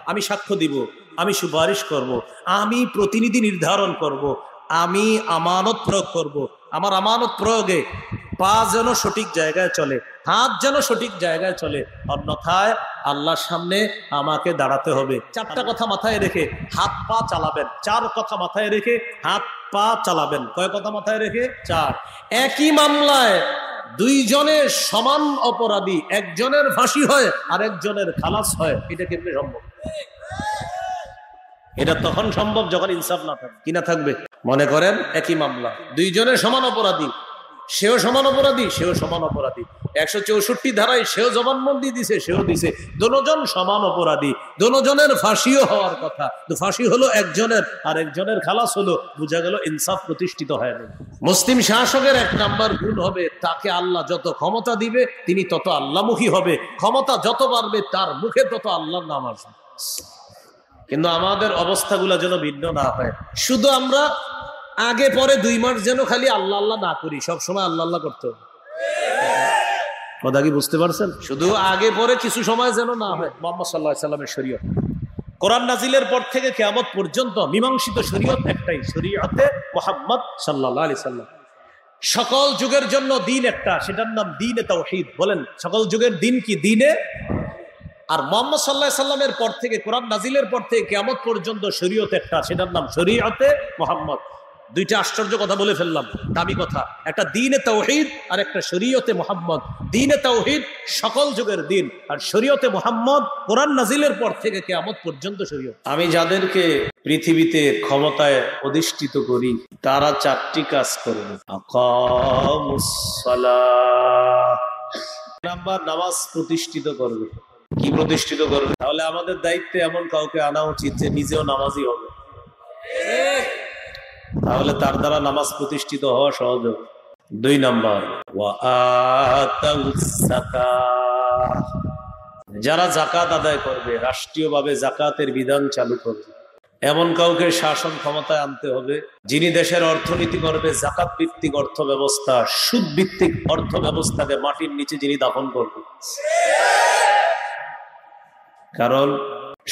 আমি সাক্ষ্য দিব, আমি সুপারিশ করব, আমি প্রতিনিধি নির্ধারণ করব, আমি আমানত প্রয়োগ করব। আমার আমানত প্রয়োগে পা যেন সঠিক জায়গায় চলে, হাত যেন সঠিক জায়গায় চলে, অন্যথায় আল্লাহর সামনে আমাকে দাঁড়াতে হবে। চারটা কথা মাথায় রেখে হাত পা চালাবেন, চার কথা মাথায় রেখে হাত পা চালাবেন। কয় কথা মাথায় রেখে? চার। একই মামলায় দুইজনের সমান অপরাধী, একজনের ফাঁসি হয় আর একজনের খালাস হয়। এটা কেমনে সম্ভব? এটা তখন সম্ভব যখন ইনসাফ না থাকবে। কি না থাকবে? মনে করেন একই মামলা, দুইজনের সমান অপরাধী, সেও সমান অপরাধী, সেও সমান অপরাধী, 164 ধারায় সেও জবানবন্দি দিছে, সেও দিছে, দুজন সমান অপরাধী, দুজনের ফাঁসিও হওয়ার কথা, তো ফাঁসি হলো একজনের আর একজনের খালাস হলো, বোঝা গেল ইনসাফ প্রতিষ্ঠিত হয়নি। মুসলিম শাসকের এক নাম্বার গুণ হবে, তাকে আল্লাহ যত ক্ষমতা দিবে তিনি তত আল্লাহমুখী হবে, ক্ষমতা যত বাড়বে তার মুখে তত আল্লাহর নাম আসবে। কিন্তু আমাদের অবস্থাগুলো যেন ভিন্ন না হয়। শুধু আমরা আগে পরে 2 মাস যেন খালি আল্লাহ আল্লাহ না করি, সবসময় আল্লাহ আল্লাহ করতে হবে। কথা কি বুঝতে পারছেন? শুধু আগে পরে কিছু সময় যেন না হয়। মুহাম্মদ সাল্লাল্লাহু আলাইহি সাল্লামের শরীয়ত, কোরআন নাজিলের পর থেকে কিয়ামত পর্যন্ত মীমাংসিত শরীয়ত একটাই, শরীয়তে মুহাম্মদ সাল্লাল্লাহু আলাইহি সাল্লাম। সকল যুগের জন্য দিন একটা, সেটার নাম দ্বীনে তাওহীদ। বলেন, সকল যুগের দিন কি? দ্বীনে। আর মুহাম্মদ সাল্লাল্লাহু আলাইহি সাল্লামের পর থেকে, কোরআন নাজিলের পর থেকে কিয়ামত পর্যন্ত শরীয়ত একটা, সেটার নাম শরীয়তে মুহাম্মদ। দুইটা আশ্চর্য কথা বলে ফেললাম, দামি কথা। একটা দ্বীনে তাওহীদ আর একটা শরীয়তে মুহাম্মদ। দ্বীনে তাওহীদ সকল যুগের দিন, আর শরীয়তে মুহাম্মদ কোরআন নাজিলের পর থেকে কিয়ামত পর্যন্ত শরীয়ত। আমি যাদেরকে পৃথিবীতে ক্ষমতায় অধিষ্ঠিত করি তারা 4টি কাজ করবে। আকামুস সালাহ, নাম্বার নামাজ প্রতিষ্ঠিত করবে। কি প্রতিষ্ঠিত করবে? তাহলে আমাদের দায়িত্বে এমন কাউকে আনা উচিত যে নিজেও নামাজি হবে, তাহলে তার দ্বারা নামাজ প্রতিষ্ঠিত হওয়া সহজ হবে। 2 নাম্বার, যারা যাকাত আদায় করবে, রাষ্ট্রীয়ভাবে যাকাতের বিধান চালু করবে, এমন কাউকে শাসন ক্ষমতায় আনতে হবে যিনি দেশের অর্থনীতি করবে যাকাত ভিত্তিক অর্থ ব্যবস্থা, সুদ ভিত্তিক অর্থ ব্যবস্থাকে মাটির নিচে যিনি দাফন করবে। কারণ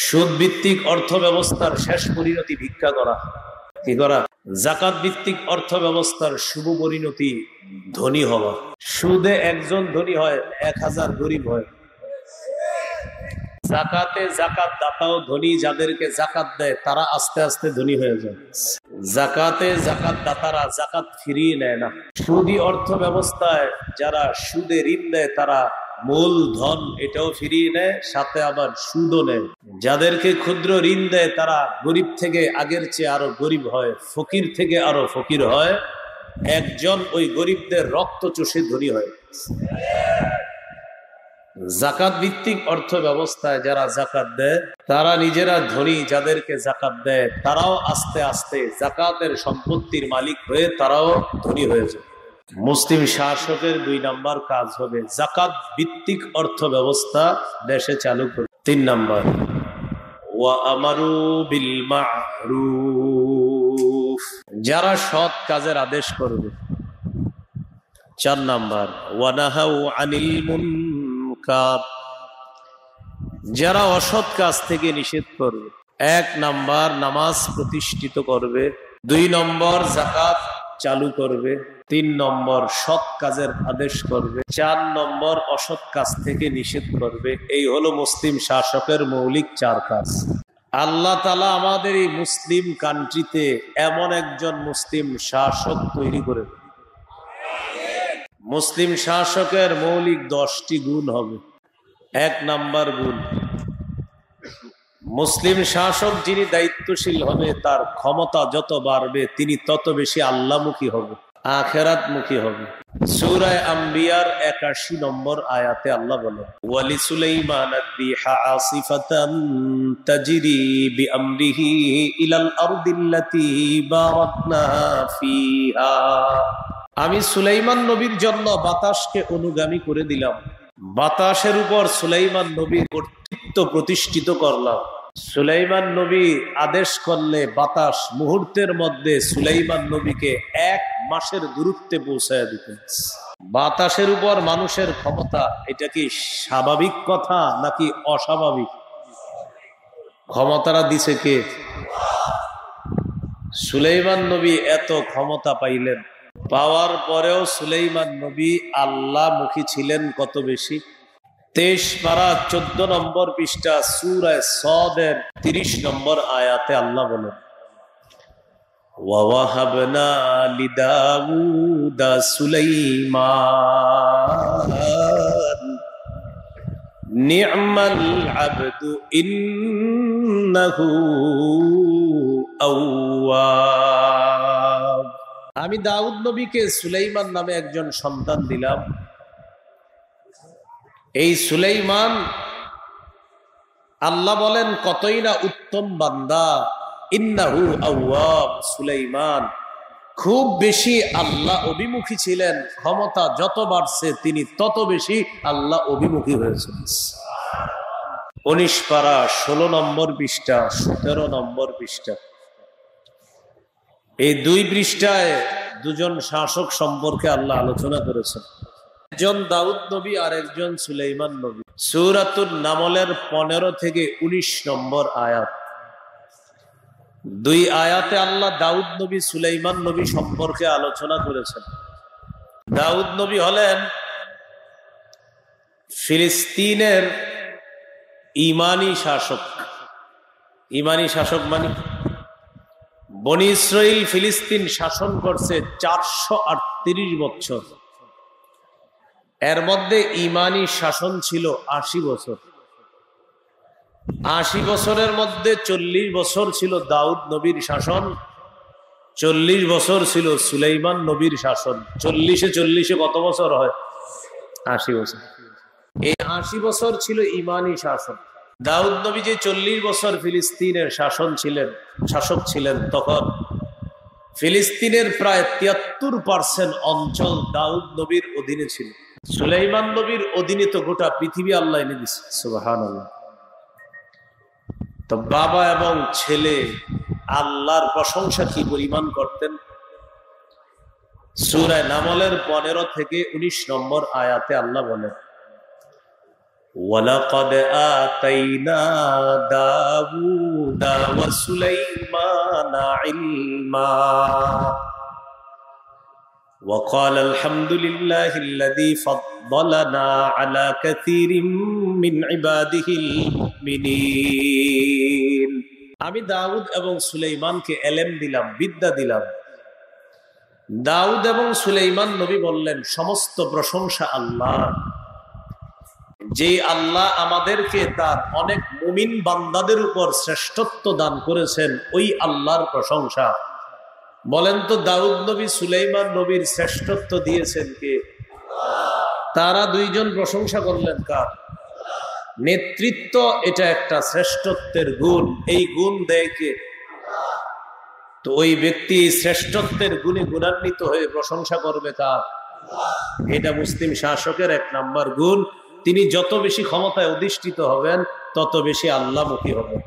সুদ ভিত্তিক অর্থ ব্যবস্থার শেষ পরিণতি ভিক্ষা করা। কি করা? যাকাত ভিত্তিক অর্থ ব্যবস্থার শুভ পরিণতি ধনী হওয়া। সুদে একজন ধনী হয়, 1000 গরিব হয়। যাকাতে যাকাত দাতাও ধনী, যাদেরকে যাকাত দেয় তারা আস্তে আস্তে ধনী হয়ে যায়। যাকাতে যাকাত দাতারা যাকাত ফিরিয়ে নেয় না। সুদী অর্থ ব্যবস্থায় যারা সুদে ঋণ দেয় তারা মূল ধন এটাও ফিরিয়ে নেয়, সাথে আবার সুদও নেয়। যাদেরকে ক্ষুদ্র ঋণ দেয় তারা গরিব থেকে আগের চেয়ে আরো গরিব হয়, ফকির থেকে আরো ফকির হয়। একজন ওই গরিবদের রক্ত চষে ধনী হয়। যাকাত ভিত্তিক অর্থ ব্যবস্থায় যারা যাকাত দেয় তারা নিজেরা ধনী, যাদেরকে যাকাত দেয় তারাও আস্তে আস্তে যাকাতের সম্পত্তির মালিক হয়ে তারাও ধনী হয়ে যায়। মুসলিম শাসকের 2 নাম্বার কাজ হবে যাকাত ভিত্তিক অর্থ ব্যবস্থা দেশে চালু করে। 3 নাম্বার, ওয়া আমারু বিল মা'রুফ, যারা সৎ কাজের আদেশ করবে। 4 নাম্বার, ওয়া নাহাউ আনিল মুনকার, যারা অসৎ কাজ থেকে নিষেধ করবে। 1 নাম্বার নামাজ প্রতিষ্ঠিত করবে, 2 নম্বর যাকাত চালু করবে, 3 নম্বর সৎ কাজের আদেশ করবে, 4 নম্বর অসৎ কাজ থেকে নিষেধ করবে। এই হলো মুসলিম শাসকের মৌলিক 4 কাজ। আল্লাহ তাআলা আমাদের এই মুসলিম কান্ট্রিতে এমন একজন মুসলিম শাসক তৈরি করে। মুসলিম শাসকের মৌলিক 10টি গুণ হবে। 1 নাম্বার গুণ, মুসলিম শাসক যিনি দায়িত্বশীল হবে তার ক্ষমতা যত বাড়বে তিনি তত বেশি আল্লাহমুখী হবে, আখিরাতমুখী হবে। সূরা আম্বিয়ার 81 নম্বর আয়াতে আল্লাহ বলেন, ওয়ালি সুলাইমান আর-রিহা আসিফাতান তাজরি বিআমরিহি ইলাল আরদিল্লাতী বারাকনা ফিহা, আমি সুলাইমান নবীর জন্য বাতাসকে অনুগামী করে দিলাম, বাতাসের উপর সুলাইমান নবীর কর্তৃত্ব প্রতিষ্ঠিত করলাম। সুলাইমান নবী আদেশ করলে বাতাস মুহূর্তের মধ্যে সুলাইমান নবীকে 1 মাসের দূরত্বে পৌঁছায় দিত। বাতাসের উপর মানুষের ক্ষমতা, এটা কি স্বাভাবিক কথা নাকি অস্বাভাবিক? ক্ষমতাটা দিছে কে? সুলাইমান নবী এত ক্ষমতা পাইলেন, পাওয়ার পরেও সুলাইমান নবী আল্লাহমুখী ছিলেন কত বেশি। 23 পারা 14 নম্বর পৃষ্ঠা সূরা সদের 30 নম্বর আয়াতে আল্লাহ বলেন, ওয়াহাবনা লিদাউদা সুলাইমান নি'মাল আবদু ইন্নাহু আওয়াব। আমি দাউদ নবীকে সুলাইমান নামে একজন সন্তান দিলাম। এই সুলাইমান আল্লাহ বলেন কতই না উত্তম বান্দা, ইন্নাহু আওয়াব। সুলাইমান খুব বেশি আল্লাহ অভিমুখী ছিলেন, ক্ষমতা যত বাড়ছে তিনি তত বেশি আল্লাহ অভিমুখী হয়েছেন। 19 পারা 16 নম্বর পৃষ্ঠা 17 নম্বর পৃষ্ঠা, এই 2 পৃষ্ঠায় দুজন শাসক সম্পর্কে আল্লাহ আলোচনা করেছেন, একজন দাউদ নবী আর একজন সুলাইমান নবী। সূরাতুন নামলের 15 থেকে 19 নম্বর আয়াত, 2 আয়াতে আল্লাহ দাউদ নবী সুলাইমান নবী সম্পর্কে আলোচনা করেছেন। দাউদ নবী হলেন ফিলিস্তিনের ইমানি শাসক। ইমানি শাসক মানে বনি ইসরাইল ফিলিস্তিন শাসন করছে 438 বছর, এর মধ্যে ইমানি শাসন ছিল 80 বছর। 80 বছরের মধ্যে 40 বছর ছিল দাউদ নবীর শাসন, 40 বছর ছিল সুলাইমান নবীর শাসন। 40-এ কত বছর হয়? 80 বছর। এই 80 বছর ছিল ইমানি শাসন। দাউদ নবী যে 40 বছর ফিলিস্তিনের শাসক ছিলেন, তখন ফিলিস্তিনের প্রায় 73% অঞ্চল দাউদ নবীর অধীনে ছিল। সুলাইমান নবীর অধীনে তো গোটা পৃথিবী আল্লাহ এনে দিচ্ছে। সুবহানাল্লাহ। তো বাবা এবং ছেলে আল্লাহর প্রশংসা কি পরিমাণ করতেন। সূরা নামলের 15 থেকে 19 নম্বর আয়াতে আল্লাহ বলেন, ওয়ালাকাদ আতাইনা দাউদা ওয়া সুলাইমানা ইলমা ওয়া ক্বালা আলহামদুলিল্লাহিল্লাযী ফাদ্দালানা আলা কাসীরিম মিন ইবাদিহিল মুমিনিন। আমি দাউদ এবং সুলাইমানকে ইলম দিলাম, বিদ্যা দিলাম। দাউদ এবং সুলাইমান নবী বললেন, সমস্ত প্রশংসা আল্লাহর, যে আল্লাহ আমাদেরকে তার অনেক মুমিন বান্দাদের উপর শ্রেষ্ঠত্ব দান করেছেন, ওই আল্লাহর প্রশংসা। বলেন তো দাউদ নবী সুলাইমান নবীর শ্রেষ্ঠত্ব দিয়েছেন কে? তারা দুইজন প্রশংসা করলেন কার? নেতৃত্ব এটা একটা শ্রেষ্ঠত্বের গুণ, এই গুণ দেয় কে? তো ওই ব্যক্তি শ্রেষ্ঠত্বের গুণে গুণান্বিত হয়ে প্রশংসা করবে কার? এটা মুসলিম শাসকের 1 নম্বর গুণ। তিনি যত বেশি ক্ষমতায় অধিষ্ঠিত হবেন তত বেশি আল্লাহমুখী হবেন।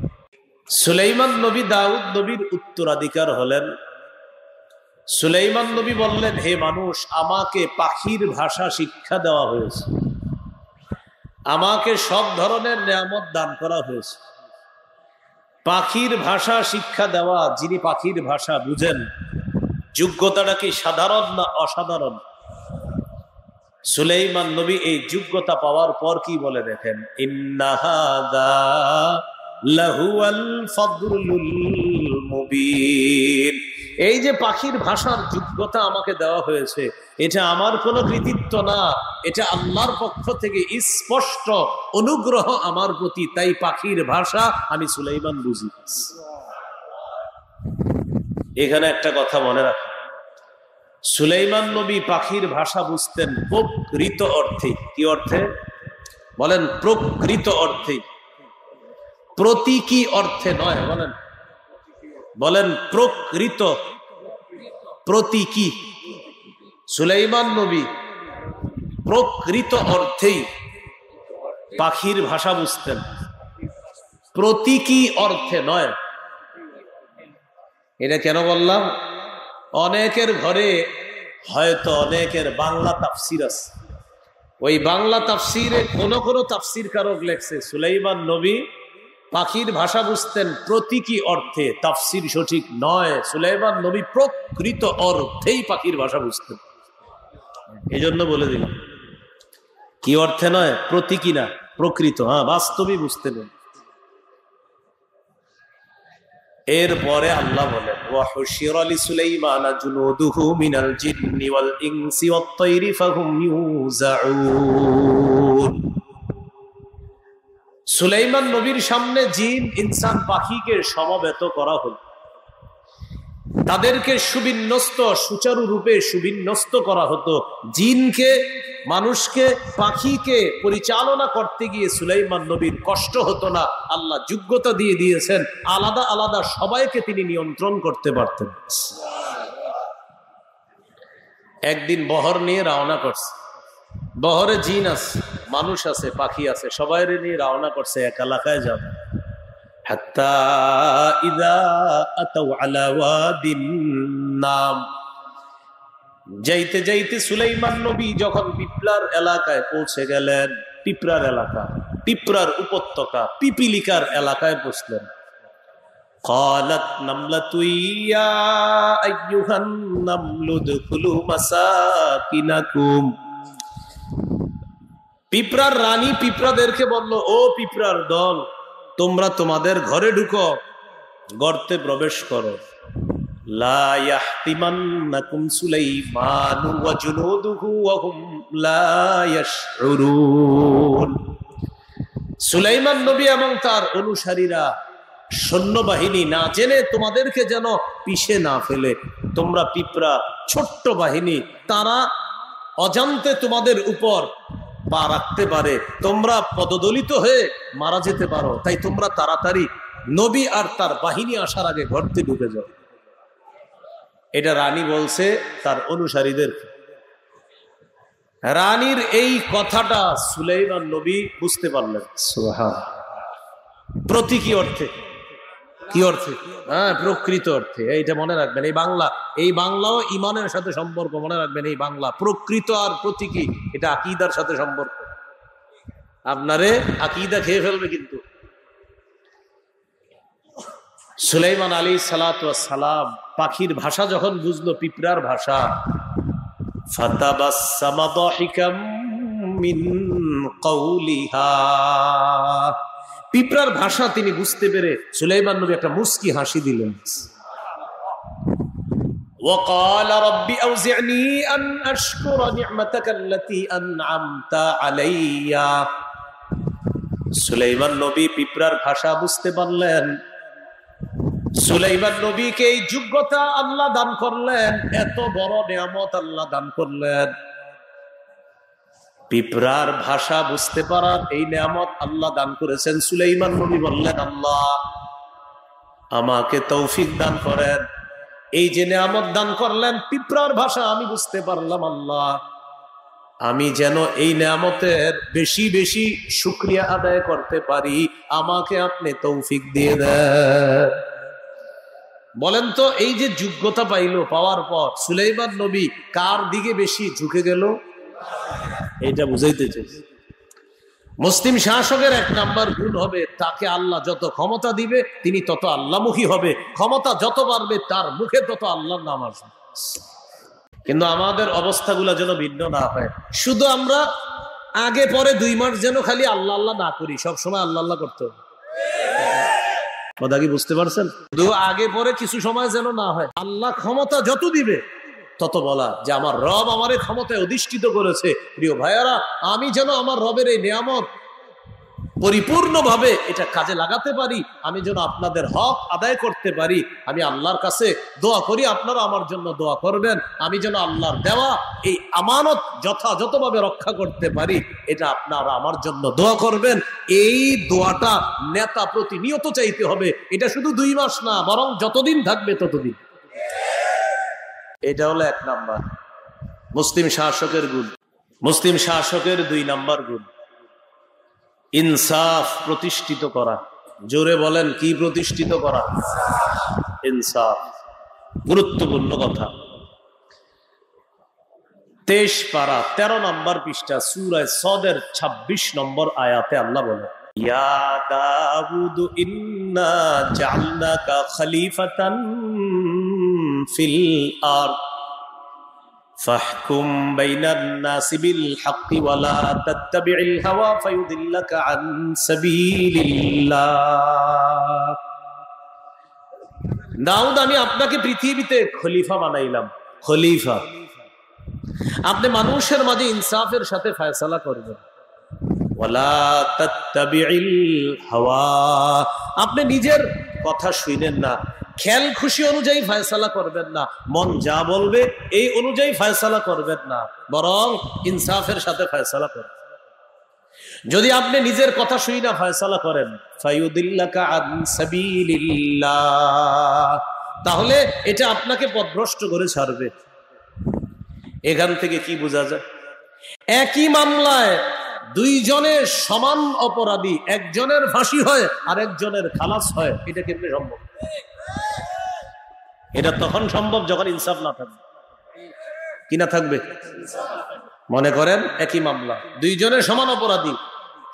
সুলাইমান নবী দাউদ নবীর উত্তরাধিকার হলেন। সুলাইমান নবী বললেন, হে মানুষ, আমাকে পাখির ভাষা শিক্ষা দেওয়া হয়েছে, আমাকে সব ধরনের নিয়ামত দান করা হয়েছে। পাখির ভাষা শিক্ষা দেওয়া, যিনি পাখির ভাষা বুঝেন, যোগ্যতাটা কি সাধারণ না অসাধারণ? সুলাইমান নবী এই যোগ্যতা পাওয়ার পর কি বলে দেখেন, ইন্না হাযা লাহুয়াল ফাদলুল মুবিন। এই যে পাখির ভাষার যোগ্যতা আমাকে দেওয়া হয়েছে, এটা আমার কোনো কৃতিত্ব না, এটা আল্লাহর পক্ষ থেকে স্পষ্ট অনুগ্রহ আমার প্রতি। তাই পাখির ভাষা আমি সুলাইমান বুঝি। এখানে একটা কথা মনে রাখেন, সুলাইমান নবী পাখির ভাষা বুঝতেন প্রকৃত অর্থে। কি অর্থে বলেন? প্রকৃত অর্থে, প্রতীকী অর্থে নয়। বলেন প্রকৃত, প্রতীকী। সুলাইমান নবী প্রকৃত অর্থেই পাখির ভাষা বুঝতেন, প্রতীকী অর্থে নয়। এটা কেন বললাম? অনেকের ঘরে হয়তো অনেকের বাংলা তাফসির আছে, ওই বাংলা তাফসিরে কোন তাফসির কারক লেখছে সুলাইমান নবী পাখির ভাষা বুঝতেন প্রতীকী অর্থে, তাফসির সঠিক নয়। সুলাইমান নবী প্রকৃত অর্থেই পাখির ভাষা বুঝতেন। এই জন্য বলে দিলাম, কি অর্থে নয়, প্রতীকী না, প্রকৃত, বাস্তবই বুঝতেন। এরপরে আল্লাহ বলেন, ওয়াহুশিরা লিসুলাইমানা জুনুদুহু মিনাল জিন্নি ওয়াল ইনসি ওয়াত তায়রি ফাহুম ইউযাউন। সুলাইমান নবীর সামনে জিন, ইনসান, পাখিকে সমবেত করা হল। তাদেরকে সুবিন্যস্ত, সুচারু রূপে সুবিন্যস্ত করা হতো। জিনকে, মানুষকে, পাখিকে পরিচালনা করতে গিয়ে সুলাইমান নবীর কষ্ট হতো না। আল্লাহ যোগ্যতা দিয়ে দিয়েছেন, আলাদা আলাদা সবাইকে তিনি নিয়ন্ত্রণ করতে পারতেন। একদিন বহর নিয়ে রওনা করছে। বহরে জিন আছে, মানুষ আছে, পাখি আছে, সবাই নিয়ে রওনা করছে এক এলাকায় যাবে। হাত্তা ইযা আতাউ আলা ওয়াদিন নাম, যাইতে যাইতে সুলাইমান নবী যখন পিপলার এলাকায় পৌঁছে গেলেন, পিপরার এলাকা, পিপরার উপত্যকা, পিপিলিকার এলাকায় পৌঁছলেন। قالت نملة يا أيها النمل ادخلوا مساكنكم। পিপরার রানী পিপরাদেরকে বলল, ও পিপরার দল, তোমরা তোমাদের ঘরে ঢুকো, গর্তে প্রবেশ করো। লা ইয়াহতিমান্নাকুম সুলাইমানু ওয়া জুনুদুহু ওয়া হুম লা ইয়াশউরুন। সুলাইমান নবী এবং তার অনুসারীরা, সৈন্যবাহিনী না জেনে তোমাদেরকে যেন পিষে না ফেলে। তোমরা পিপরা, ছোট্ট বাহিনী, তারা অজান্তে তোমাদের উপর পা রাখতে পারে, তোমরা পদদলিত হয়ে মারা যেতে পারো। তাই তোমরা তাড়াতাড়ি নবী আর তার বাহিনী আসার আগে ঘরতে ঢুকে যাও। এটা রানী বলছে তার অনুসারীদের। রানীর এই কথাটা সুলাইমান নবী বুঝতে পারলেন। সুবহানাল্লাহ। প্রতীকী অর্থে, কি অর্থে? প্রকৃত অর্থে। এইটা মনে রাখবেন। এই বাংলাও ইমানের সাথে সম্পর্ক, মনে রাখবেন। এই বাংলা প্রকৃত আর প্রতীকী, এটা আকীদার সাথে সম্পর্ক। আপনারে আকীদা খেয়ে ফেলবে কিন্তু। সুলাইমান আলাইহিস সালাতু ওয়াস সালাম পাখির ভাষা যখন বুঝলো, পিপরার ভাষা, ফাতাবাসসামা দাহিকাম মিন কাউলিহা, পিপরার ভাষা তিনি বুঝতে পেরে সুলাইমান নবী একটা মুস্কি হাসি দিলেন। وقال رب أوزعني أن أشكر نعمتك التي أنعمت علي। সুলাইমান নবী পিপরার ভাষা বুঝতে পারলেন। সুলাইমান নবীকে এই যোগ্যতা আল্লাহ দান করলেন, এত বড় নিয়ামত আল্লাহ দান করলেন। পিপরার ভাষা বুঝতে পারার এই নিয়ামত আল্লাহ দান করেছেন। সুলাইমান নবী বললেন, আল্লাহ আমাকে তৌফিক দান করেন। এই যে নিয়ামত দান করলেন, পিপরার ভাষা আমি বুঝতে পারলাম, আল্লাহ আমি যেন এই নিয়ামতের বেশি বেশি শুকরিয়া আদায় করতে পারি, আমাকে আপনি তৌফিক দিয়ে দেন। বলেন তো, এই যে যোগ্যতা পাইল, পাওয়ার পর সুলাইমান নবী কার দিকে বেশি ঝুঁকে গেল? এটা বুঝাইতে চাইছে। মুসলিম শাসকের এক নাম্বার গুণ হবে, তাকে আল্লাহ যত ক্ষমতা দিবে তিনি তত আল্লাহমুখী হবে। ক্ষমতা যত বাড়বে তার মুখে তত আল্লাহর নাম আসবে। কিন্তু আমাদের অবস্থাগুলো যেন ভিন্ন না হয়। শুধু আমরা আগে পরে 2 মাস যেন খালি আল্লাহ আল্লাহ না করি, সবসময় আল্লাহ আল্লাহ করতে হবে। কথা কি বুঝতে পারছেন? শুধু আগে পরে কিছু সময় যেন না হয়। আল্লাহ ক্ষমতা যত দিবে তত বলা যে আমার রব আমারে ক্ষমতায় অধিষ্ঠিত করেছে। প্রিয় ভাইয়ারা, আমি যেন আমার রবের এই নিয়ামত পরিপূর্ণভাবে এটা কাজে লাগাতে পারি, আমি যেন আপনাদের হক আদায় করতে পারি, আমি আল্লাহর কাছে দোয়া করি, আপনারা আমার জন্য দোয়া করবেন। আমি যেন আল্লাহর দেওয়া এই আমানত যথাযথভাবে রক্ষা করতে পারি, এটা আপনারা আমার জন্য দোয়া করবেন। এই দোয়াটা নেতা প্রতিনিয়ত চাইতে হবে। এটা শুধু 2 মাস না, বরং যতদিন থাকবে ততদিন। এটা হলো 1 নাম্বার মুসলিম শাসকের গুণ। মুসলিম শাসকের 2 নাম্বার গুণ, ইনসাফ প্রতিষ্ঠিত করা। জোরে বলেন, কি প্রতিষ্ঠিত করা? ইনসাফ। গুরুত্বপূর্ণ কথা। 23 পারা 13 নম্বর পৃষ্ঠা সূরা সদের 26 নম্বর আয়াতে আল্লাহ বলেন, ইয়া দাউদু ইন্না জাআলনাকা খলিফাতান ফিল আরদ ফাহকুম বাইনান নাসি বিল হাক্কি ওয়া লা তাত্তাবি'ল হাওয়া ফায়ুদিল্লাকা আন সাবিলিল্লাহ। দাউদ, আমি আপনাকে পৃথিবীতে খলিফা বানাইলাম। খলিফা, আপনি মানুষের মাঝে ইনসাফের সাথে ফয়সালা করবেন। ওয়ালা তাত্তাবি'ল হাওয়া, আপনি নিজের কথা শুনেন না, খেয়াল খুশি অনুযায়ী ফয়সালা করবেন না, মন যা বলবে এই অনুযায়ী ফয়সালা করবেন না, বরং ইনসাফের সাথে ফয়সালা করবেন। যদি আপনি নিজের কথা শুই না ফয়সালা করেন, ফায়ুদিল্লাকা আন সাবিলিল্লাহ, তাহলে এটা আপনাকে পথভ্রষ্ট করে ছাড়বে। এখান থেকে কি বোঝা যায়? একই মামলায় দুইজনের সমান অপরাধী, একজনের ফাঁসি হয় আর একজনের খালাস হয়। এটা কেমনে সম্ভব? এটা তখন সম্ভব যখন ইনসাফ না থাকবে। কি না থাকবে? মনে করেন একই মামলা, দুইজনের সমান অপরাধী,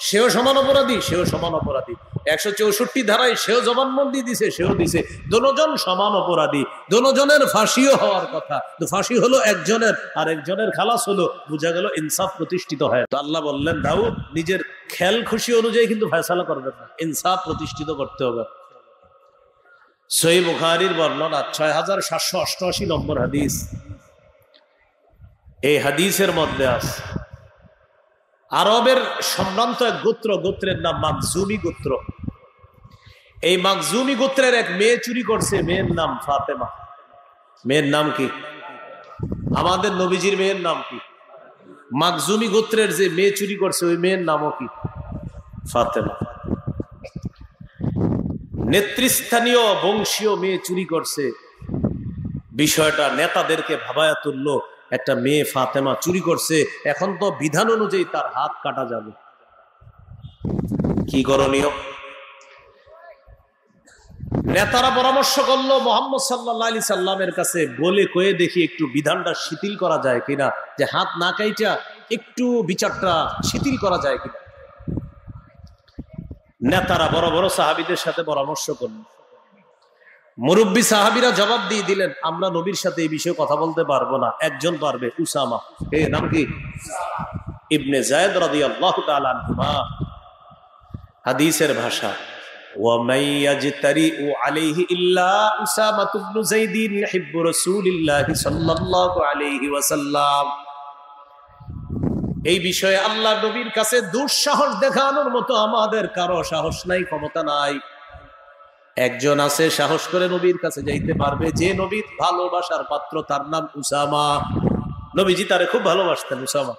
সেও সমান অপরাধী, সেও সমান অপরাধী, 164 ধারায় সেও জবানবন্দি দিছে, সেও দিছে, দুজন সমান অপরাধী, দুজনের ফাঁসিও হওয়ার কথা, তো ফাঁসি হলো একজনের আর একজনের খালাস হলো, বোঝা গেল ইনসাফ প্রতিষ্ঠিত হয়। তো আল্লাহ বললেন, দাউদ নিজের খেয়াল খুশি অনুযায়ী কিন্তু ফয়সালা করবেন না, ইনসাফ প্রতিষ্ঠিত করতে হবে। সহিহ বুখারীর বর্ণনা 6788 নম্বর হাদিস। এই হাদিসের মধ্যে আছে আরবের সম্ভ্রান্ত এক গোত্র, গোত্রের নাম মাকজুমি গোত্র। এই মাকজুমি গোত্রের এক মেয়ে চুরি করছে, মেয়ের নাম ফাতেমা। মেয়ের নাম কি? আমাদের নবীজির মেয়ের নাম কি? মাকজুমি গোত্রের যে মেয়ে চুরি করছে ওই মেয়ের নামও কি? ফাতেমা। নেতৃস্থানীয় বংশীয় মেয়ে চুরি করছে, বিষয়টা নেতাদেরকে ভাবায়া তুললো, একটা মেয়ে ফাতেমা চুরি করছে, এখন তো বিধান অনুযায়ী তার হাত কাটা যাবে। কি করণীয়? নেতারা পরামর্শ করলো মুহাম্মদ সাল্লাল্লাহু আলাইহি সাল্লামের কাছে, বলে কয়ে দেখি একটু বিধানটা শিথিল করা যায় কিনা, যে হাত না কাইটা একটু বিচারটা শিথিল করা যায় কিনা। নেতারা বড় বড় সাহাবীদের সাথে পরামর্শ করলেন। মুরব্বী সাহাবীরা জবাব দিয়ে দিলেন, আমরা নবীর সাথে এই বিষয়ে কথা বলতে পারবো না, একজন পারবে, উসামা। এর নাম কি? ইবনে যায়েদ রাদিয়াল্লাহু তাআলা আনহুমা। হাদিসের ভাষা, ওয়া মাইয়াজতারিউ আলাইহি ইল্লা উসামা ইবনে যায়েদিন হিব্বু রাসূলিল্লাহি সাল্লাল্লাহু আলাইহি ওয়াসাল্লাম। এই বিষয়ে আল্লাহ নবীর কাছে দুঃসাহস দেখানোর মতো আমাদের কারো সাহস নাই, ক্ষমতা নাই। একজন আছে সাহস করে নবীর কাছে যাইতে পারবে, যে নবীর ভালোবাসার পাত্র, তার নাম উসামা। নবীজি তারে খুব ভালোবাসতেন। উসামা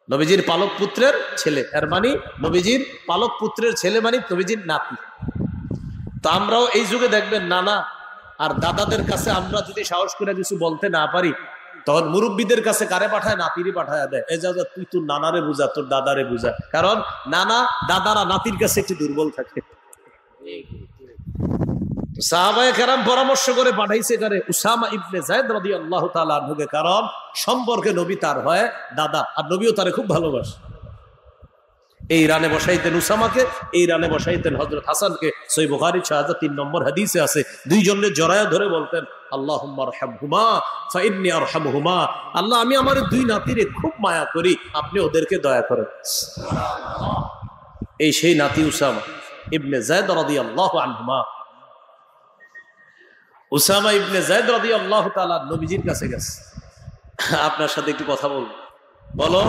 নবীজির পালক পুত্রের ছেলে, এর মানে নবীজির পালক পুত্রের ছেলে মানে নবীজির নাতি। তো আমরাও এই যুগে দেখবেন নানা আর দাদাদের কাছে আমরা যদি সাহস করে কিছু বলতে না পারি, তখন মুরব্বীদের কাছে কারে পাঠায়? নাতিরই পাঠায় দেয়, এ যা তুই তোর নানারে বুঝা, তোর দাদারে বুঝা। কারণ নানা দাদারা নাতির কাছে একটু দুর্বল থাকে। সাহাবায়ে কেরাম পরামর্শ করে পাঠাইছে কারে? উসামা ইবনে যায়েদ রাদিয়াল্লাহু তাআলা আনহুকে, কারণ সম্পর্কে নবী তার হয় দাদা, আর নবীও তারে খুব ভালোবাসে। এই রানে বসাইতেন উসামাকে, এই রানে বসাইতেন হযরত হাসানকে। সহিহ বুখারী 6003 নম্বর হাদিসে আছে, দুইজনের জড়ায়া ধরে বলতেন, আল্লাহুম্মা আরহামহুমা ফাইন্নী আরহামহুমা, আল্লাহ আমি আমার দুই নাতিরে খুব মায়া করি, আপনি ওদেরকে দয়া করেন। সুবহানাল্লাহ। এই সেই নাতি উসামা ইবনে যায়েদ রাদিয়াল্লাহু আনহুমা। উসামা ইবনে যায়েদ রাদিয়াল্লাহু তাআলা নবীজির কাছে গেছে, আপনার সাথে একটু কথা বলবো। বলো,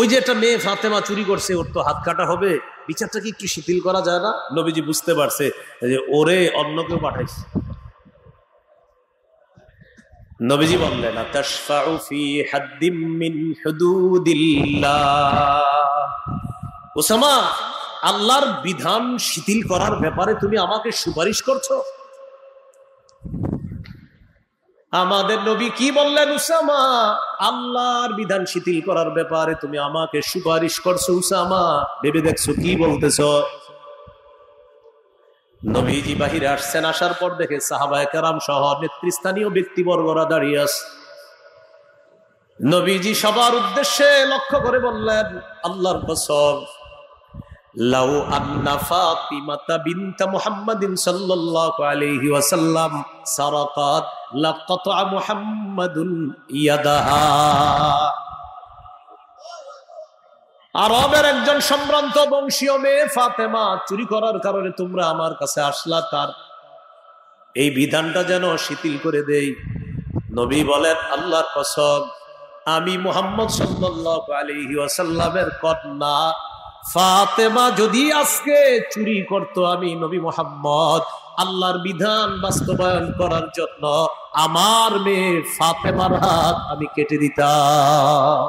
ওই যে একটা মেয়ে ফাতেমা চুরি করছে, ওর তো হাত কাটা হবে, বিচারটা কি একটু শিথিল করা যায় না? নবীজি বুঝতে পারছে যে ওরে অন্য কেউ পাঠাইছে। নবীজি বললেন, তাশফাউ ফি হাদ্দিম মিন হুদুদিল্লাহ। উসামা, আল্লাহর বিধান শিথিল করার ব্যাপারে তুমি আমাকে সুপারিশ করছো? আমাদের নবী কি বললেন? উসামা, আল্লাহর বিধান শিথিল করার ব্যাপারে তুমি আমাকে সুপারিশ করছো? উসামা, ভেবে দেখছো কি বলতেছ? নবীজি বাহিরে আসছেন, আসার পর দেখে সাহাবায়ে কেরাম সহ নেতৃস্থানীয় ব্যক্তিবর্গরা দাঁড়িয়ে আছে। নবীজি সবার উদ্দেশ্যে লক্ষ্য করে বললেন, আল্লাহর কসম, লাউ আন্না ফাতিমাতা বিনত মুহাম্মাদিন সাল্লাল্লাহু আলাইহি ওয়াসাল্লাম সারাকাত লাকাতা মুহাম্মাদুন ইয়াদাহা। আরবের একজন সম্ভ্রান্ত বংশীয় মেয়ে ফাতেমা চুরি করার কারণে তোমরা আমার কাছে আসলা, তার এই বিধানটা যেন শিথিল করে দেই। নবী বলেন, আল্লাহর কসম, আমি মুহাম্মদ সাল্লাল্লাহু আলাইহি ওয়াসাল্লামের কন্যা ফাতেমা যদি আজকে চুরি করত, আমি নবী মুহাম্মদ আল্লাহর বিধান বাস্তবায়ন করার জন্য আমার মেয়ে ফাতেমার হাত আমি কেটে দিতাম।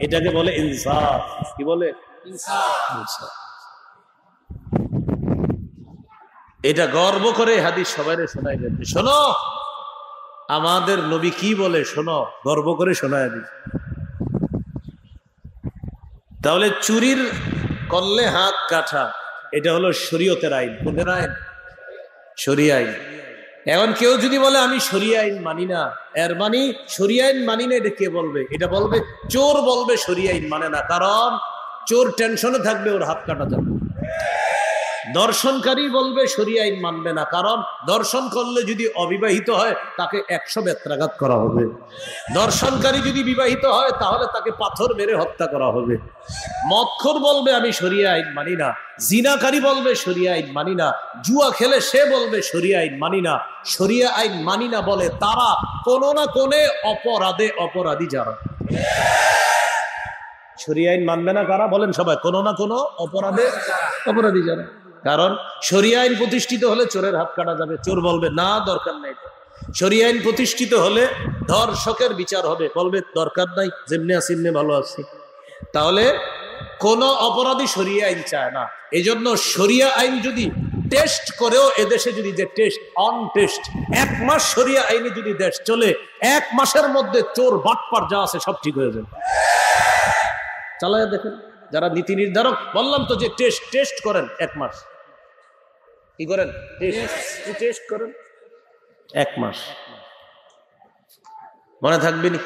এটাকে বলে ইনসাফ। কি বলে? ইনসাফ। এটা গর্ব করে হাদিস সবাইরে শোনাই দেবে, শোনো আমাদের নবী কি বলে, শোনো, গর্ব করে শোনায় দিই। তাহলে চুরির করলে হাত কাটা, এটা হলো শরীয়তের আইন। কোনের আইন? শরীয় আইন। এখন কেউ যদি বলে আমি শরীয় আইন মানি না, এর মানে শরীয় আইন মানি না, এটা কে বলবে? এটা বলবে চোর, বলবে শরীয় আইন মানে না। কারণ চোর টেনশনে থাকবে, ওর হাত কাটা যাবে। দর্শনকারী বলবে শরীয় আইন মানবে না, কারণ দর্শন করলে যদি অবিবাহিত হয় তাকে 100 বেত্রাঘাত করা হবে। দর্শনকারী যদি বিবাহিত হয় তাহলে তাকে পাথর মেরে হত্যা করা হবে। মদখোর বলবে আমি শরীয় আইন মানি না, জিনাকারী বলবে শরীয় আইন মানি না, জুয়া খেলে সে বলবে শরীয় আইন মানি না। শরীয় আইন মানি না বলে তারা কোনো না কোনো অপরাধে অপরাধী। যারা শরীয় আইন মানবে না কারা বলেন? সবাই কোনো না কোনো অপরাধে অপরাধী যারা। কারণ শরীয় আইন প্রতিষ্ঠিত হলে চোরের হাত কাটা যাবে, চোর বলবে না দরকার নাই। শরীয় আইন প্রতিষ্ঠিত হলে ধর্ষকের বিচার হবে, বলবে দরকার নাই, যেমনি আছি এমনি ভালো আছি। তাহলে কোন অপরাধী শরীয় আইন চায় না। এই জন্য শরীয় আইন যদি টেস্ট করেও এদেশে যদি যে টেস্ট অন টেস্ট 1 মাস শরীয় আইনে যদি দেশ চলে, 1 মাসের মধ্যে চোর বাটপার যা আছে সব ঠিক হয়ে যাবে। চালায় দেখেন যারা নীতি নির্ধারক, বললাম তো যে টেস্ট করেন 1 মাস। কি করেন? টেস্ট করেন 1 মাস, মনে থাকবে নি?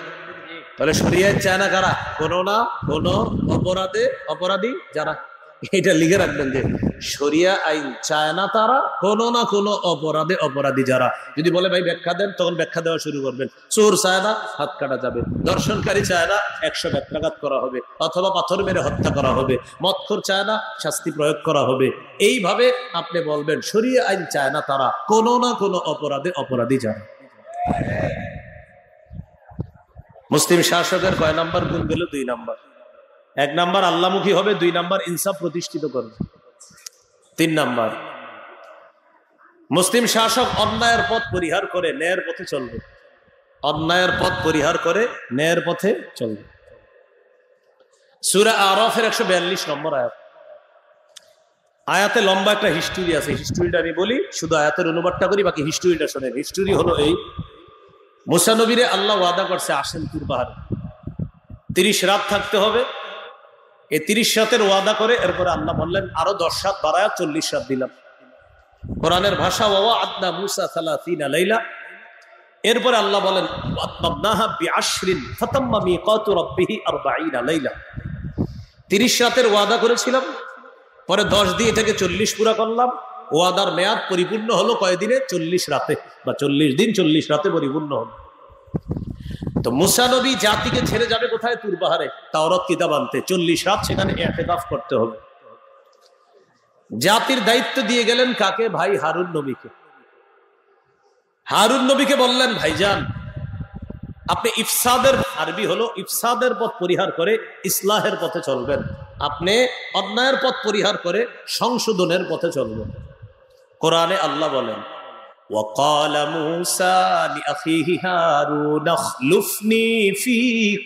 তাহলে শরীয়ত চায় না কারা? কোনো না কোনো অপরাধে অপরাধী যারা। এটা লিখে রাখবেন যে শরিয়া আইন চায় না তারা, কোনো না কোনো অপরাধে অপরাধী যারা। যদি বলে ভাই ব্যাখ্যা দেন, তখন ব্যাখ্যা দেওয়া শুরু করবেন। চোর চায় না, হাত কাটা যাবে। দর্শনকারী চায় না, 100 বেত্রাঘাত করা হবে অথবা পাথর মেরে হত্যা করা হবে। মদখোর চায় না, শাস্তি প্রয়োগ করা হবে। এইভাবে আপনি বলবেন শরিয়া আইন চায় না তারা, কোনো না কোনো অপরাধে অপরাধী যারা। মুসলিম শাসকের কয় নাম্বার গুণ গেল? 2 নাম্বার। 1 নাম্বার আল্লাহমুখী হবে, 2 নাম্বার ইনসাফ প্রতিষ্ঠিত করবে, 3 নাম্বার মুসলিম শাসক অন্যায়ের পথ পরিহার করে ন্যায়ের পথে চলবে। অন্যায়ের পথ পরিহার করে ন্যায়ের পথে চলবে। সূরা আরাফের 142 নম্বর আয়াত। আয়াতে লম্বা একটা হিস্টোরি আছে, হিস্টোরিটা আমি বলি, শুধু আয়াতের অনুবাদটা করি, বাকি হিস্টোরিটা শোনেন। হিস্টোরি হলো এই, মুসা নবীরে আল্লাহ ওয়াদা করছে আসেন তুর পাহাড়ে, 30 রাত থাকতে হবে। এই 30 রাতের ওয়াদা করে এরপরে আল্লাহ বললেন আরো 10 রাত বাড়ায় 40 রাত দিলাম। কোরআনের ভাষা ওয়া আদনা মুসা 30 লাইলা। এরপরে আল্লাহ বলেন ওয়াতমামনাহা বিআশরিন ফাতাম্মা মিকাতু রাব্বিহি 40 লাইলা। 30 রাতের ওয়াদা করেছিলাম, পরে 10 দিয়ে থেকে 40 পুরা করলাম। ওয়াদার মেয়াদ পরিপূর্ণ হলো কয়দিনে? 40 রাতে, বা 40 দিন 40 রাতে পরিপূর্ণ হলো। তো মুসা নবী জাতিকে ছেড়ে যাবে কোথায়? তুর পাহাড়ে, তাওরাত কিতাব আনতে। 40 রাত সেখানে ইতিকাফ করতে হবে। জাতির দায়িত্ব দিয়ে গেলেন কাকে? ভাই হারুন নবীকে। হারুন নবীকে বললেন ভাইজান আপনি ইফসাদের, আরবি হলো ইফসাদের পথ পরিহার করে ইসলাহের পথে চলবেন। আপনি অন্যায়ের পথ পরিহার করে সংশোধনের পথে চলবেন। কোরআনে আল্লাহ বলেন وقال موسى لأخيه هارون اخلفني في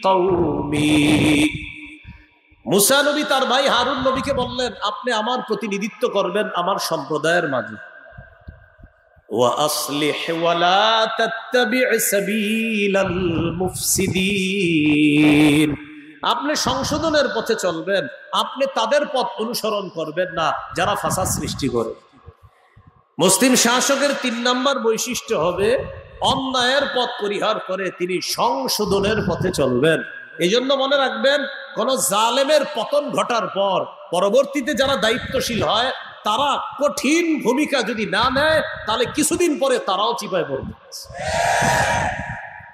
قومي। মুসা নবী তার ভাই হারুন নবীকে বললেন আপনি আমার প্রতিনিধিত্ব করবেন আমার সম্প্রদায়ের মাঝে। وأصلح ولا تتبع سبيل المفسدين। আপনি সংশোধনের পথে চলবেন, আপনি তাদের পথ অনুসরণ করবেন না যারা ফাসাদ সৃষ্টি করে। মুসলিম শাসকের 3 নম্বর বৈশিষ্ট্য হবে অন্যায়ের পথ পরিহার করে তিনি সংশোধনের পথে চলবেন। এই জন্য মনে রাখবেন কোন জালেমের পতন ঘটার পর পরবর্তীতে যারা দায়িত্বশীল হয় তারা কঠিন ভূমিকা যদি না নেয় তাহলে কিছুদিন পরে তারাও চিপায় পড়বে।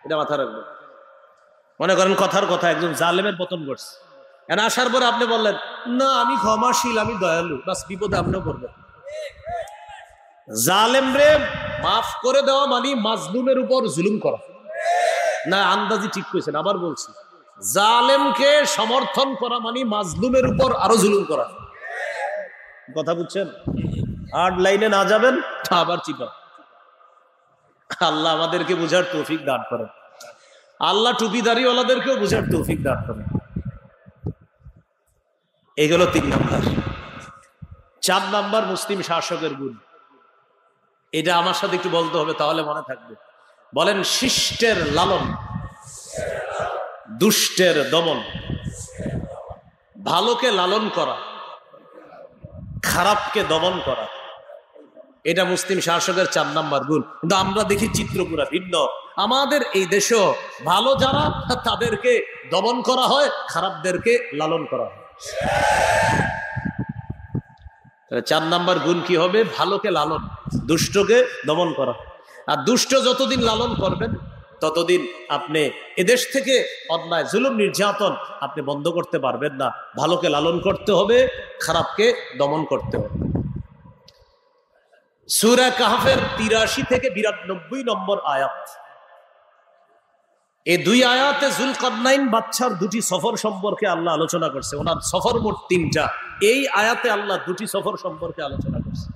এটা মাথায় রাখবেন। মনে করেন কথার কথা একজন জালেমের পতন ঘটছে, আসার পরে আপনি বললেন না আমি ক্ষমাশীল, আমি দয়ালু, বাস বিপদে আপনিও করবেন। জালেমরে মাফ করে দেওয়া মানে মাজলুমের উপর জুলুম করা না। আন্দাজি ঠিক করেছেন, আবার বলছি, জালেমকে সমর্থন করা মানে মাজলুমের উপর আরো জুলুম করা। কথা বুঝছেন? হার্ড লাইনে না যাবেন আবার চিপা। আল্লাহ আমাদেরকে বুঝার তৌফিক দান করেন। আল্লাহ টুপিদারিওয়ালাদেরকেও বুঝার তৌফিক দান করেন। এগুলো 3 নাম্বার। 4 নাম্বার মুসলিম শাসকের গুণ। এটা আমার সাথে একটু বলতে হবে, তাহলে মনে থাকবে। বলেন, শিষ্টের লালন, দুষ্টের দমন, ভালোকে লালন করা, খারাপকে দমন করা। এটা মুসলিম শাসকের 4 নাম্বার গুণ। কিন্তু আমরা দেখি চিত্র পুরা ভিন্ন। আমাদের এই দেশেও ভালো যারা তাদেরকে দমন করা হয়, খারাপদেরকে লালন করা হয়। 4 নাম্বার গুণ কি হবে? ভালোকে লালন, দুষ্টকে দমন করা। আর দুষ্ট যতদিন লালন করবেন ততদিন আপনি এদেশ থেকে অন্যায়, জুলুম, নির্যাতন আপনি বন্ধ করতে পারবেন না। ভালোকে লালন করতে হবে, খারাপকে দমন করতে হবে। সূরা কাহফের 83 থেকে 92 নম্বর আয়াত। এই 2 আয়াতে যুলকারনাইন বাদশার 2টি সফর সম্পর্কে আল্লাহ আলোচনা করছে। ওনার সফর মোট 3টা। এই আয়াতে আল্লাহ 2টি সফর সম্পর্কে আলোচনা করছে।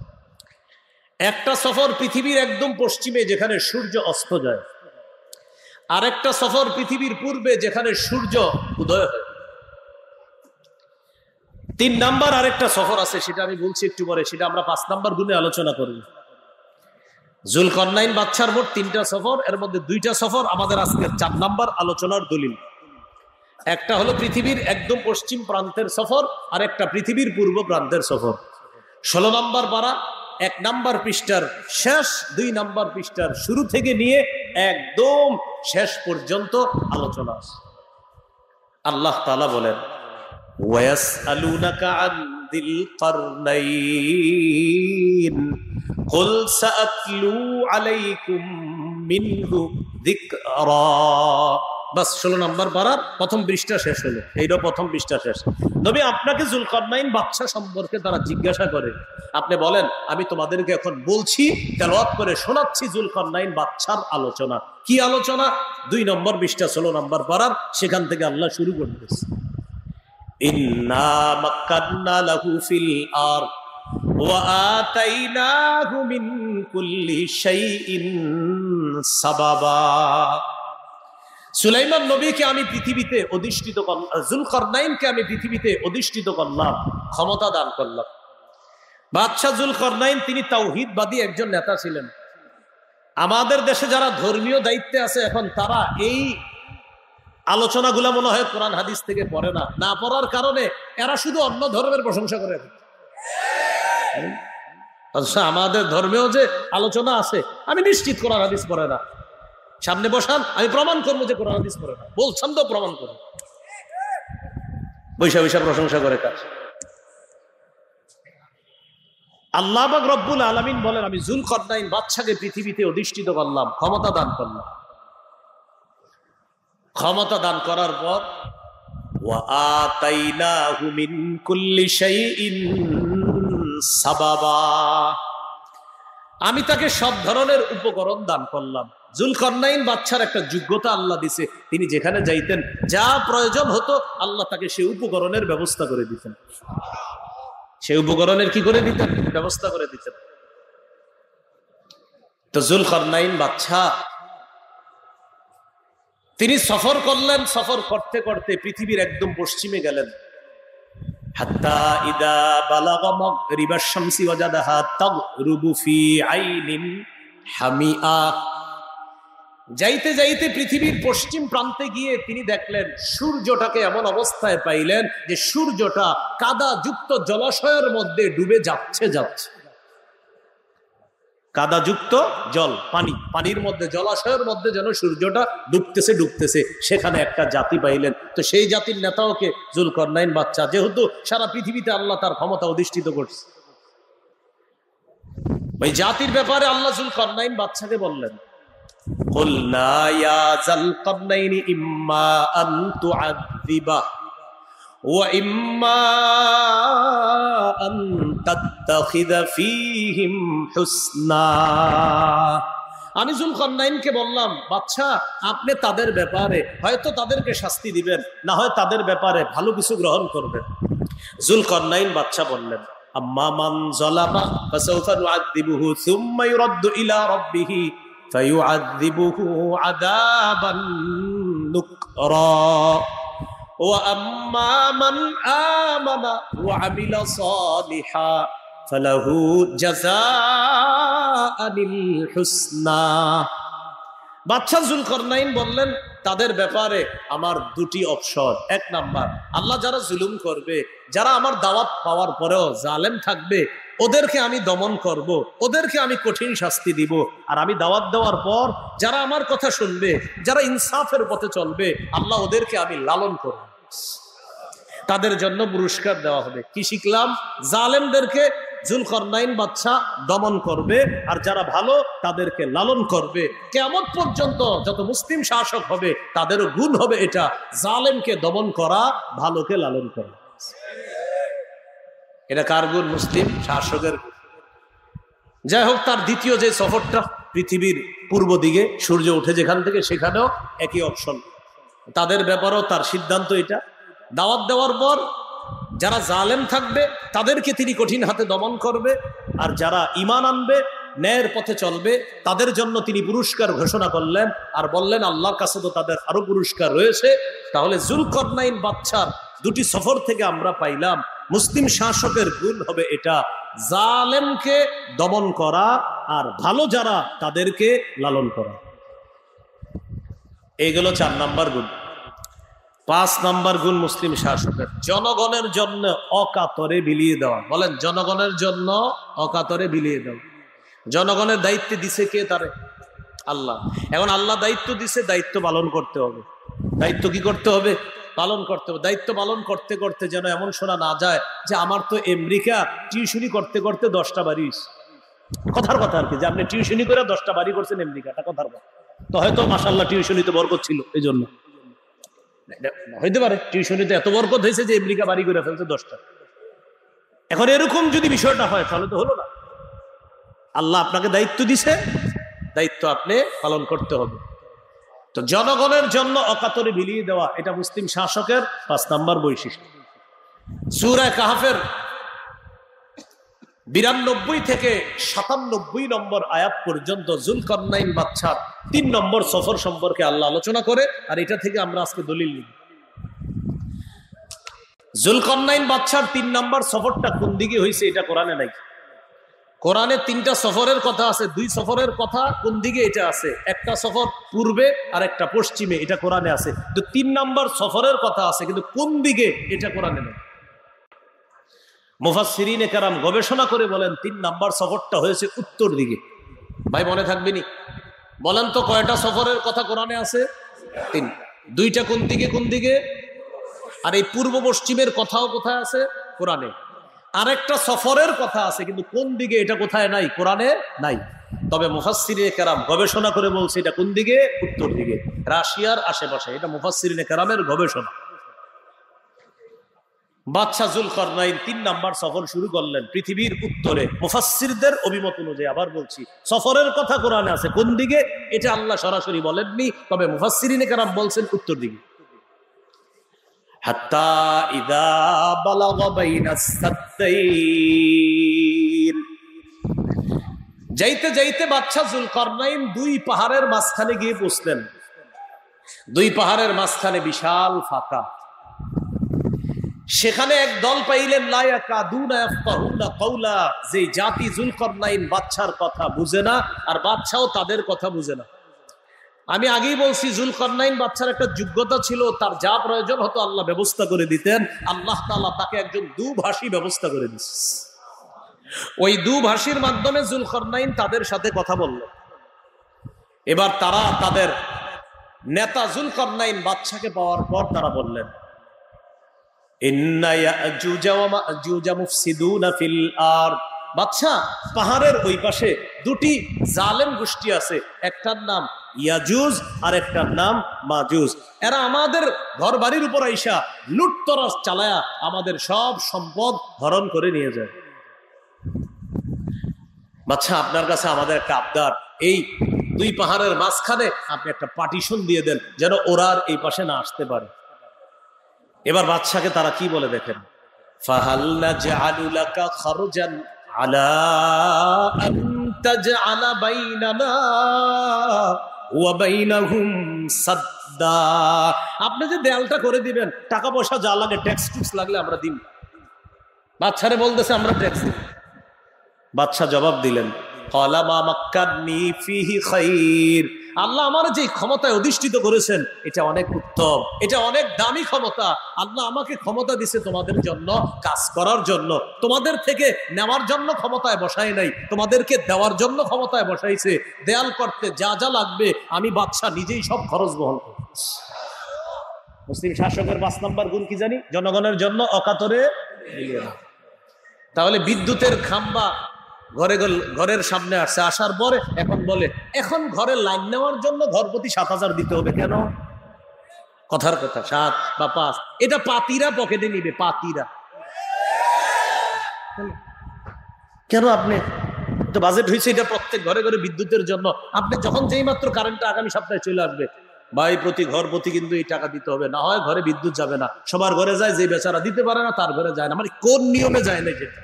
একটা সফর পৃথিবীর একদম পশ্চিমে, যেখানে সূর্য অস্ত যায়। আরেকটা সফর পৃথিবীর পূর্বে, যেখানে সূর্য উদয় হয়। 3 নাম্বার আরেকটা সফর আছে, সেটা আমি বলছি একটু পরে, সেটা আমরা 5 নাম্বার গুণে আলোচনা করব। যুলকারনাইন বাদশার মোট 3টা সফর, এর মধ্যে 2টা সফর আমাদের আজকের 4 নাম্বার আলোচনার দলিল। একটা হলো পৃথিবীর একদম পশ্চিম প্রান্তের সফর, আর একটা পৃথিবীর পূর্ব প্রান্তের সফর। 16 নাম্বার পারা 1 নাম্বার পৃষ্ঠার শেষ 2 নাম্বার পৃষ্ঠার শুরু থেকে নিয়ে একদম শেষ পর্যন্ত আলোচনা আছে। আল্লাহ তাআলা বলেন, ওয়ায়াসআলুনাকা আন যিল কারনাইন কুল সাআতলু আলাইকুম মিনহু যিকরা। বাস 16 নাম্বার পারার প্রথম পৃষ্ঠা শেষ হলো। এইটা প্রথম পৃষ্ঠা শেষ। নবী, আপনাকে যুলকারনাইন বাদশা সম্পর্কে তারা জিজ্ঞাসা করে, আপনি বলেন আমি তোমাদেরকে এখন বলছি, তেলাওয়াত করে শোনাচ্ছি যুলকারনাইন বাদশার আলোচনা। কি আলোচনা? 2 নম্বর পৃষ্ঠা 16 নাম্বার পারার, সেখান থেকে আল্লাহ শুরু করতেছে। ইন্না মাক্কান্না লাহু ফিল আরদ ওয়া আতাইনাহু মিন কুল্লি শাইইন সাবাবা। সুলাইমান নবীকে আমি পৃথিবীতে অধিষ্ঠিত করলাম, যুলকারনাইনকে আমি পৃথিবীতে অধিষ্ঠিত করলাম, ক্ষমতা দান করলাম। বাদশাহ যুলকারনাইন তিনি তাওহীদবাদী একজন নেতা ছিলেন। আমাদের দেশে যারা ধর্মীয় দায়িত্বে আছে এখন, তারা এই আলোচনাগুলা মনে হয় কোরআন হাদিস থেকে পড়ে না। না পড়ার কারণে এরা শুধু অন্য ধর্মের প্রশংসা করে। আমাদের ধর্মেও যে আলোচনা আছে, আমি নিশ্চিত কোরআন হাদিস পড়ে না। সামনে বসান, আমি প্রমাণ করবো যে কোরআন হাদিস পড়ে না। বলছেন তো প্রমাণ করো। বৈশা বৈশা প্রশংসা করে কাজ। আল্লাহ পাক রব্বুল আলামিন বলেন, আমি যুলকারনাইন বাদশাকে পৃথিবীতে অধিষ্ঠিত করলাম, ক্ষমতা দান করলাম। ক্ষমতা দান করার পর ওয়া আতাইনাহু মিন কুল্লি শাইইন সাবাবা, আমি তাকে সব ধরনের উপকরণ দান করলাম। যুলকারনাইন বাদশার একটা যোগ্যতা আল্লাহ দিছে, তিনি যেখানে যাইতেন যা প্রয়োজন হতো আল্লাহ তাকে সেই উপকরণের ব্যবস্থা করে দিতেন। সেই উপকরণের কি করে দিতেন? ব্যবস্থা করে দিতেন। তো যুলকারনাইন বাদশা তিনি সফর করলেন। সফর করতে করতে পৃথিবীর একদম পশ্চিমে গেলেন। হাত্তা ইদা বালাগা মাগরিবাশ শামসি ওয়াজাদাহা তাগরুবু ফি আইনিন হামিআ। যাইতে যাইতে পৃথিবীর পশ্চিম প্রান্তে গিয়ে তিনি দেখলেন সূর্যটাকে এমন অবস্থায় পাইলেন যে সূর্যটা কাদা যুক্ত জলাশয়ের মধ্যে ডুবে যাচ্ছে। কাদাযুক্ত জল, পানি, পানির মধ্যে, জলাশয়ের মধ্যে যেন সূর্যটা ডুবতেছে ডুবতেছে, সেখানে একটা জাতি পাইলেন। তো সেই জাতির নেতাওকে যুলকারনাইন বাচ্চা, যেহেতু সারা পৃথিবীতে আল্লাহ তার ক্ষমতা অধিষ্ঠিত করছে, ওই জাতির ব্যাপারে আল্লাহ যুলকারনাইন বাচ্চাকে বললেন, কুলনা ইয়া যুলকারনাইনি ইম্মা আন তুআযিবা ওয়া ইম্মা আন তাত্তাখিযা ফীহিম হুসনা। আমি যুলকারনাইনকে বললাম, বাচ্চা আপনি তাদের ব্যাপারে হয়তো তাদেরকে শাস্তি দিবেন, না হয় তাদের ব্যাপারে ভালো কিছু গ্রহণ করবেন। যুলকারনাইন বাচ্চা বললেন, আম্মা মান যালামা ফাসাউফা নুআযিবুহু সুম্মা ইউরাদ্দু ইলা রাব্বিহি ফায়ুআযিবুহু আযাবান নুকরা ওয়া আম্মা মান আমানা ওয়া আমিলা সালিহা ফালাহু জাযাআনিল হুসনা। বাদশা যুলকারনাইন বললেন, তাদের ব্যাপারে আমার দুটি অপশন। এক নাম্বার, আল্লাহ যারা জুলুম করবে, যারা আমার দাওয়াত পাওয়ার পরেও জালেম থাকবে, ওদেরকে আমি দমন করব, ওদেরকে আমি কঠিন শাস্তি দিব। আর আমি দাওয়াত দেওয়ার পর যারা আমার কথা শুনবে, যারা ইনসাফের পথে চলবে, আল্লাহ ওদেরকে আমি লালন করব, তাদের জন্য পুরস্কার দেওয়া হবে। কি শিখলাম? জালেমদেরকে যুলকারনাইন বাদশা দমন করবে, আর যারা ভালো তাদেরকে লালন করবে। কিয়ামত পর্যন্ত যত মুসলিম শাসক হবে তাদেরও গুণ হবে এটা, জালেমকে দমন করা, ভালোকে লালন করা। এটা কার গুণ? মুসলিম শাসকের। যাই হোক, তার দ্বিতীয় যে সফরটা পৃথিবীর পূর্ব দিকে সূর্য উঠে যেখান থেকে, সেখানেও একই অপশন। তাদের ব্যাপারেও তার সিদ্ধান্ত এটা, দাওয়াত দেওয়ার পর যারা জালেম থাকবে তাদেরকে তিনি কঠিন হাতে দমন করবে, আর যারা ঈমান আনবে, ন্যায়ের পথে চলবে, তাদের জন্য তিনি পুরস্কার ঘোষণা করলেন। আর বললেন, আল্লাহর কাছে তো তাদের আরো পুরস্কার রয়েছে। তাহলে যুলকারনাইন বাদশার দুটি সফর থেকে আমরা পাইলাম, মুসলিম শাসকের গুণ হবে এটা, জালেমকে দমন করা, আর ভালো যারা তাদেরকে লালন করা। এইগুলো 4 নাম্বার গুণ। 5 নাম্বার গুণ মুসলিম শাসকের, জনগণের জন্য অকাতরে বিলিয়ে দেওয়া। বলেন, জনগণের জন্য অকাতরে বিলিয়ে দেওয়া। জনগণের দায়িত্ব দিছে কে? তারে আল্লাহ। এখন আল্লাহ দায়িত্ব দিছে, দায়িত্ব পালন করতে হবে। দায়িত্ব কি করতে হবে? পালন করতে হবে। দায়িত্ব পালন করতে করতে যেন এমন শোনা না যায় যে আমার তো আমেরিকা টিউশনি করতে করতে 10টা বাড়ি। কথার কথা আর কি, যে আপনি টিউশনি করে 10টা বাড়ি করছেন আমেরিকাটা, কথার কথা। তো হয়তো মাশাআল্লাহ টিউশনিতে বরকত ছিল, এই জন্য হইতে পারে টিউশনিতে এত বরকত হয়েছে যে আমেরিকা বাড়ি করে ফেলছে 10টা। এখন এরকম যদি বিষয়টা হয় তাহলে তো হলো না। আল্লাহ আপনাকে দায়িত্ব দিছে, দায়িত্ব আপনি পালন করতে হবে। তো জনগণের জন্য অকাতরে বিলিয়ে দেওয়া, এটা মুসলিম শাসকের 5 নাম্বার বৈশিষ্ট্য। সূরা কাহফের 92 থেকে 97 নম্বর আয়াত পর্যন্ত যুলকারনাইন বাদশার 3 নম্বর সফর সম্পর্কে আল্লাহ আলোচনা করে, আর এটা থেকে আমরা আজকে দলিল নিব। যুলকারনাইন বাদশার 3 নম্বর সফরটা কোন দিকে হয়েছে এটা কোরআনে নাই। কোরআনে 3টা সফরের কথা আছে, 2 সফরের কথা কোন দিকে এটা আছে। একটা সফর পূর্বে আর একটা পশ্চিমে, এটা কোরআনে আছে। তো 3 নম্বর সফরের কথা আছে, কিন্তু কোন দিকে এটা কোরআনে নেই। মুফাসসিরিনে কেরাম গবেষণা করে বলেন 3 নম্বর সফরটা হয়েছে উত্তর দিকে। ভাই মনে থাকবে নি? বলেন তো কয়টা সফরের কথা কোরআনে আছে? 3। 2টা কোন দিকে কোন দিকে? আর এই পূর্ব পশ্চিমের কথাও কোথায় আছে? কোরআনে। আরেকটা সফরের কথা আছে, কিন্তু কোন দিকে এটা কোথায় নাই? কোরআনে নাই। তবে মুফাসসিরিনে কেরাম গবেষণা করে বলছে এটা কোন দিকে? উত্তর দিকে, রাশিয়ার আশেপাশে। এটা মুফাসসিরিনে কেরামের গবেষণা। বাদশা যুলকারনাইন 3 নাম্বার সফর শুরু করলেন পৃথিবীর উত্তরে। মুফাসসিরদের অভিমত অনুযায়ী, আবার বলছি, সফরের কথা কোরআনে আছে, কোন দিকে এটা আল্লাহ সরাসরি বলেননি, তবে মুফাসসিরিনে কেরাম বলছেন উত্তর দিকে। হাত্তা ইযা বালাগা বাইনাস সাদদাইন, যাইতে যাইতে বাদশা যুলকারনাইন 2 পাহাড়ের মাঝখানে গিয়ে পৌঁছলেন। 2 পাহাড়ের মাঝখানে বিশাল ফাঁকা। সেখানে এক দল পাইলেন, লা ইয়াকাদুনা ইয়াফকাহুনা কাওলা, যে জাতি যুলকারনাইন বাদশার কথা বুঝে না, আর বাদশাও তাদের কথা বুঝে না। আমি আগেই বলছি, যুলকারনাইন বাদশার একটা যোগ্যতা ছিল, তার যা প্রয়োজন হতো আল্লাহ ব্যবস্থা করে দিতেন। আল্লাহ তাআলা তাকে একজন দুভাষী ব্যবস্থা করে দিয়েছেন। ওই দুভাষীর মাধ্যমে যুলকারনাইন তাদের সাথে কথা বলল। এবার তারা তাদের নেতা যুলকারনাইন বাদশাকে পাওয়ার পর তারা বললেন, ইন্না ইয়াজুজা ওয়া মাজুজা মুফসিদুনা ফিল আরদ। বাদশা, পাহাড়ের ওই পাশে দুটি জালেম গোষ্ঠী আছে, একটার নাম ইয়াজুজ আর একটার নাম মাজুজ। এরা আমাদের ঘর বাড়ির উপর আইসা লুটতরাজ চালায়া আমাদের সব সম্পদ হরণ করে নিয়ে যায়। বাদশা, আপনার কাছে আমাদের একটা আবদার, এই দুই পাহাড়ের মাঝখানে আপনি একটা পার্টিশন দিয়ে দেন, যেন ওরা আর এই পাশে না আসতে পারে। এবার বাদশাকে তারা কি বলে দেখেন, ফাহাল নাজআলু লাকা খারজান আলা আন তাজআলা বাইনানা ওয়া বাইনাহুম সাদ্দা। আপনি যে দেয়ালটা করে দিবেন, টাকা পয়সা যা লাগে, ট্যাক্স টুক্স লাগলে আমরা দিব। বাদশারে বলতেছে আমরা ট্যাক্স দিব। বাদশা জবাব দিলেন, ক্বালা মা মাক্কান্নী ফীহি খায়র। আল্লাহ আমার যে ক্ষমতায় অধিষ্ঠিত করেছেন এটা অনেক উত্তম, এটা অনেক দামি ক্ষমতা। আল্লাহ আমাকে ক্ষমতা দিছে তোমাদের জন্য কাজ করার জন্য, তোমাদের থেকে নেওয়ার জন্য ক্ষমতায় বসাই নাই, তোমাদেরকে দেওয়ার জন্য ক্ষমতায় বসাইছে। দেয়াল করতে যা যা লাগবে আমি বাদশা নিজেই সব খরচ বহন করব। মুসলিম শাসকের 5 নম্বর গুণ কি জানি, জনগণের জন্য অকাতরে বিলিয়ে দাও। তাহলে বিদ্যুতের খাম্বা ঘরের সামনে আসছে, আসার পরে এখন বলে এখন ঘরে লাইন নেওয়ার জন্য ঘর প্রতি 7,000 দিতে হবে। কেন? কথার কথা 7 বা 5, এটা পাতিরা পকেটে নিবে, পাতিরা। কেন? আপনি তো বাজেট হয়েছে এটা প্রত্যেক ঘরে ঘরে বিদ্যুতের জন্য। আপনি যখন যেই মাত্র কারেন্টটা আগামী সপ্তাহে চলে আসবে, ভাই প্রতি ঘর প্রতি কিন্তু এই টাকা দিতে হবে, না হয় ঘরে বিদ্যুৎ যাবে না। সবার ঘরে যায়, যে বেচারা দিতে পারে না তার ঘরে যায় না। মানে কোন নিয়মে যায় না যেটা।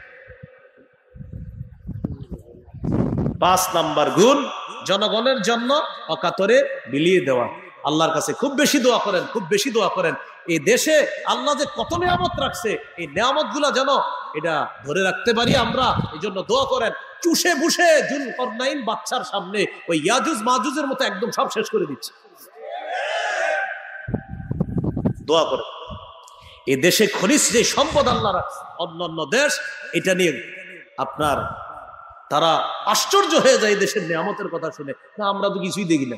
5 নাম্বার গুণ, জনগণের জন্য অকাতরে বিলিয়ে দেওয়া। আল্লাহর কাছে খুব বেশি দোয়া করেন, খুব বেশি দোয়া করেন। এই দেশে আল্লাহ যে কত নিয়ামত রাখছে, এই নিয়ামত গুলা যেন এটা ধরে রাখতে পারি আমরা, এই জন্য দোয়া করেন। চুষে বুষে যুলকারনাইন বাদশার সামনে ওই ইয়াজুজ মাজুজের মতো একদম সব শেষ করে দিচ্ছে। দোয়া করেন। এই দেশে খনিজ যে সম্পদ আল্লাহ রাখছে, অন্যান্য দেশ এটা নিয়ে আপনার তারা আশ্চর্য হয়ে যায় দেশের নিয়ামতের কথা শুনে। না, আমরা তো কিছুই দেখি না।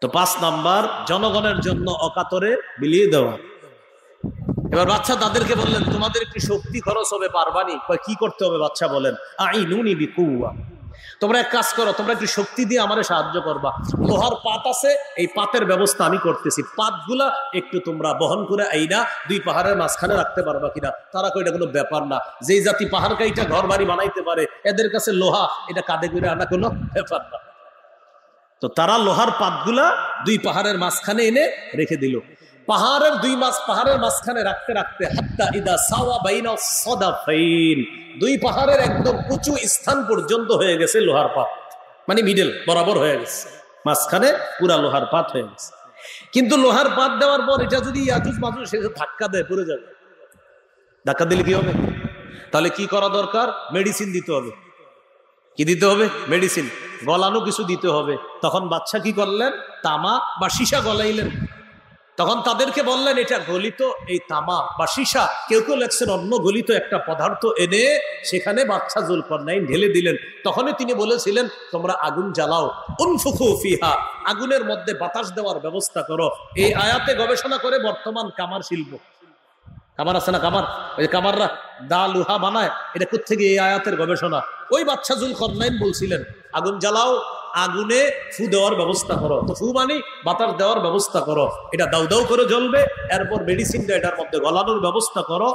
তো 5 নাম্বার, জনগণের জন্য অকাতরে বিলিয়ে দেওয়া। এবার বাদশা তাদেরকে বললেন, তোমাদের একটি শক্তি খরচ হবে, পারবানি? কি করতে হবে? বাদশা বলেন, আইনুনি বিকুওয়া। তোমরা এক কাজ করো, তোমরা একটু শক্তি দিয়ে আমারে সাহায্য করবা। লোহার পাত আছে, এই পাতের ব্যবস্থা আমি করতেছি, পাতগুলা একটু তোমরা বহন করে আইনা 2 পাহাড়ের মাঝখানে রাখতে পারবা কিনা? তারা কই এটা কোনো ব্যাপার না, যেই জাতি পাহাড় কাইটা ঘর বাড়ি বানাইতে পারে এদের কাছে লোহা এটা কাঁধে করে আনা কোনো ব্যাপার না। তো তারা লোহার পাতগুলা 2 পাহাড়ের মাঝখানে এনে রেখে দিল। পাহাড়ের 2 মাঝখানে রাখতে রাখতে হাত্তা ইদা সাওয়া বাইনা সাদাফাইন, 2 পাহাড়ের একদম উঁচু স্থান পর্যন্ত হয়ে গেছে লোহার পাত, মানে মিডল বরাবর হয়ে গেছে, মাঝখানে পুরা লোহার পাত হয়ে গেছে। কিন্তু লোহার পাত দেওয়ার পর এটা যদি ইয়াজুজ মাজুজ এসে ধাক্কা দেয়, পড়ে যাবে। ধাক্কা দিলে কি হবে? তাহলে কি করা দরকার? মেডিসিন দিতে হবে। কি দিতে হবে? মেডিসিন, গলানো কিছু দিতে হবে। তখন বাদশা কি করলেন? তামা বা সীসা গলাইলেন। তখন তাদেরকে বললেন, এটা গলিত এই তামা বা সীসা, কেউ কেউ লেখছেন অন্য গলিত একটা পদার্থ এনে সেখানে বাদশা যুলকারনাইন ঢেলে দিলেন। তখনই তিনি বলেছিলেন, তোমরা আগুন জ্বালাও, উনফুখু ফিহা, আগুনের মধ্যে বাতাস দেওয়ার ব্যবস্থা করো। এই আয়াতে গবেষণা করে বর্তমান কামার শিল্প, কামার আছে না, কামার, ওই কামাররা দা লোহা বানায়, এটা কোত্থেকে? এই আয়াতের গবেষণা। ওই বাদশা যুলকারনাইন বলছিলেন, আগুন জ্বালাও, আগুনে ফু দেওয়ার ব্যবস্থা করো। তো ফু মানে বাতাস দেওয়ার ব্যবস্থা করো, এটা দাউ দাউ করে জ্বলবে। এরপর মেডিসিনটা এটার মধ্যে গলানোর ব্যবস্থা করো।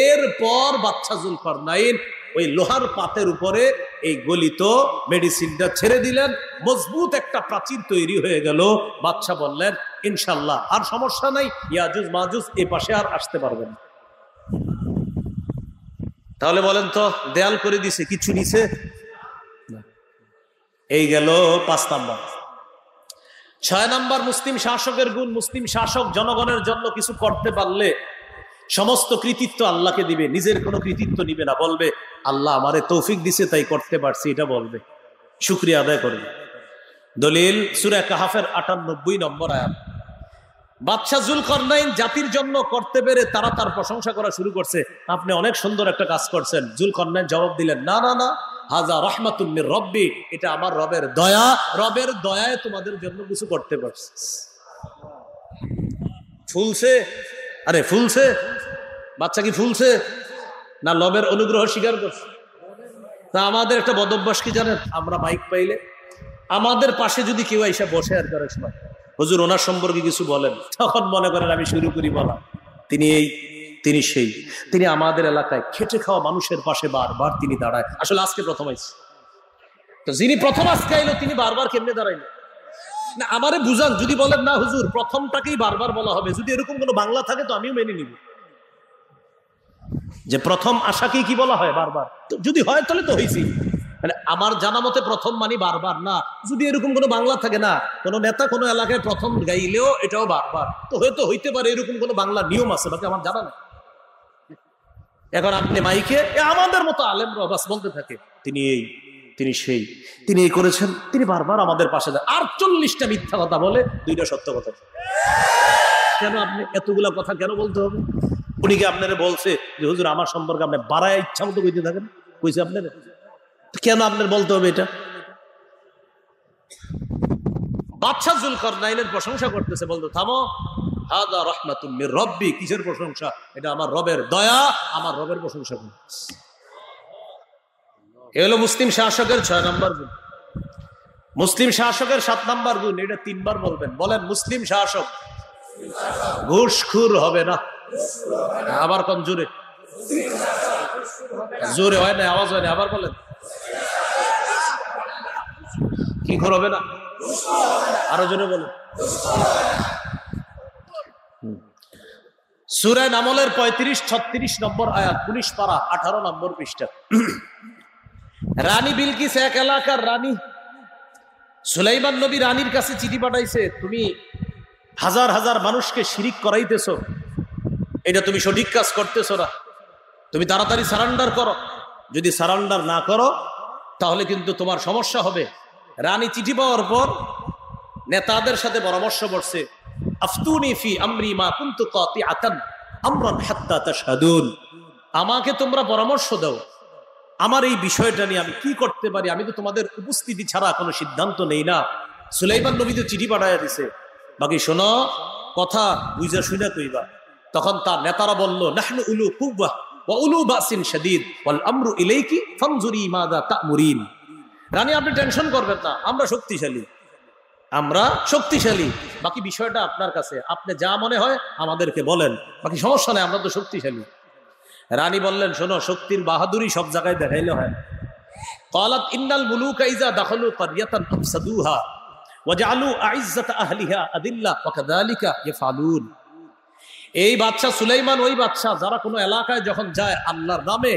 এরপর বাদশা যুলকারনাইন ওই লোহার পাতের উপরে এই গলিত মেডিসিনটা ছেড়ে দিলেন। মজবুত একটা প্রাচীর তৈরি হয়ে গেল। বাদশা বললেন, ইনশাল্লাহ আর সমস্যা নাই, ইয়াজুজ মাজুজ এ পাশে আর আসতে পারবে না। তাহলে বলেন তো, দেয়াল করে দিছে, কিছু নিছে? এই গেল 5 নাম্বার। 6 নাম্বার মুসলিম শাসকের গুণ, মুসলিম শাসক জনগণের জন্য কিছু করতে পারলে সমস্ত কৃতিত্ব আল্লাহকে দিবে, নিজের কোনো কৃতিত্ব নিবে না। বলবে আল্লাহ আমারে তৌফিক দিছে তাই করতে পারছি, এটা বলবে, শুকরিয়া আদায় করবে। দলিল সূরা কাহাফের 98 নম্বর আয়াত, বাদশা জুলকারনাইন জাতির জন্য করতে পেরে তারা তার প্রশংসা করা শুরু করছে, আপনি অনেক সুন্দর একটা কাজ করছেন। জুলকারনাইন জবাব দিলেন, না না না, হাজা রাহমাতুম মির রব্বি, এটা আমার রবের দয়া, রবের দয়ায় তোমাদের জন্য কিছু করতে পারছি। ফুলছে, আরে ফুলছে, বাচ্চা কি ফুলছে না রবের অনুগ্রহ স্বীকার করছে? তা আমাদের একটা বদভ্যাস কি জানেন, আমরা মাইক পাইলে আমাদের পাশে যদি কেউ এসে বসে আর করে সময় হুজুর ওনার সম্পর্কে কিছু বলেন, তখন মনে করেন আমি শুরু করি বলা, তিনি এই, তিনি সেই, তিনি আমাদের এলাকায় খেটে খাওয়া মানুষের পাশে বারবার তিনি দাঁড়ায়। আসলে আজকে প্রথম আইছে, তো যিনি প্রথম আজকে আইলো তিনি বারবার কেমনে দাঁড়াইল না আমারে বুঝান। যদি বলেন না হুজুর প্রথমটাকেই বারবার বলা হবে, যদি এরকম কোনো বাংলা থাকে তো আমিও মেনে নিব যে প্রথম আশাকেই কি বলা হয় বারবার। যদি হয় তাহলে তো হয়েছি, মানে আমার জানা মতে প্রথম মানি বারবার না। যদি এরকম কোনো বাংলা থাকে না, কোনো নেতা কোনো এলাকায় প্রথম গাইলেও এটাও বারবার, তো হয়তো হইতে পারে এরকম কোনো বাংলা নিয়ম আছে, বাকি আমার জানা নেই। এখন আপনি মাইকে আমাদের মতো আলেমরা বাস বলতে থাকে তিনি এই, তিনি সেই, তিনি এই করেছেন, তিনি বারবার আমাদের পাশে দেয়। 48টা মিথ্যা কথা বলে, 2টা সত্য কথা। কেন আপনি এতগুলা কথা কেন বলতে হবে? উনি কি আপনারা বলছে যে হুজুর আমার সম্পর্কে আপনি বাড়ায় ইচ্ছা মতো কইতে থাকেন? কইছে আপনারা? কেন আপনার বলতে হবে এটা? বাদশা জুলকারনাইনের প্রশংসা করতেছে, বলতো থামো, হাদা রাহমাতুম মির রব্বি, কিসের প্রশংসা? এটা আমার রবের দয়া, আমার রবের প্রশংসা করতেছে। এ হলো মুসলিম শাসকের 6 নম্বর গুণ। মুসলিম শাসকের 7 নম্বর গুণ, এটা 3 বার বলবেন। বলেন, মুসলিম শাসক ঘুষখোর হবে না। আবার কোন জোরে, জোরে হয় না, আওয়াজ হয় না, আবার বলেন, কি খোর হবে না? আরো জোরে বলেন। সূরা নামলের 35-36 নম্বর আয়াত, 19 পারা 18 নম্বর পৃষ্ঠা। রানী বিলকিস এক এলাকার রানী। সুলাইমান নবী রানীর কাছে চিঠি পাঠাইছে, তুমি হাজার হাজার মানুষকে শিরিক করাইতেছো, এটা তুমি সঠিক কাজ করতেছো না, তুমি তাড়াতাড়ি সারেন্ডার করো, যদি সারেন্ডার না করো তাহলে কিন্তু তোমার সমস্যা হবে। রানী চিঠি পাওয়ার পর নেতাদের সাথে পরামর্শ করছে, আফতুনি ফি আমরি মা কুনতু কাতিআতান আমরান হাত্তা তাশহাদুন, আমাকে তোমরা পরামর্শ দাও আমার এই বিষয়টা নিয়ে আমি কি করতে পারি, আমি তো তোমাদের উপস্থিতি ছাড়া কোনো সিদ্ধান্ত নেই না। সুলাইমান নবী তো চিঠি পাঠাইয়া দিছে, বাকি শোনো, কথা বুঝা শুনা কইবা। তখন তার নেতারা বলল, নাহনু উলু কুওয়া ওয়া উলু বাসিন শাদীদ ওয়াল আমরু ইলাইকি ফানজুরি মাযা তা'মুরিন। রানী আপনি টেনশন করবেন না, আমরা শক্তিশালী, আমরা শক্তিশালী, বাকি বিষয়টা আপনার কাছে, আপনি যা মনে হয় আমাদেরকে বলেন, বাকি সমস্যা নেই, আমরা তো শক্তিশালী। রানী বললেন, শোনো, শক্তির বাহাদুরি সব জায়গায় দেখাইলে হয়। ক্বালাত ইন্নাল মুলুকা ইযা দাখালু ক্বরিয়াতান আফসাদুহা ওয়া জাআলু আ'iজ্জাতা আহলিহা আদিল্লা ওয়া কাযালিকা ইয়াফআলুন। এই বাদশা সুলাইমান ওই বাদশা যারা কোনো এলাকায় যখন যায় আল্লাহর নামে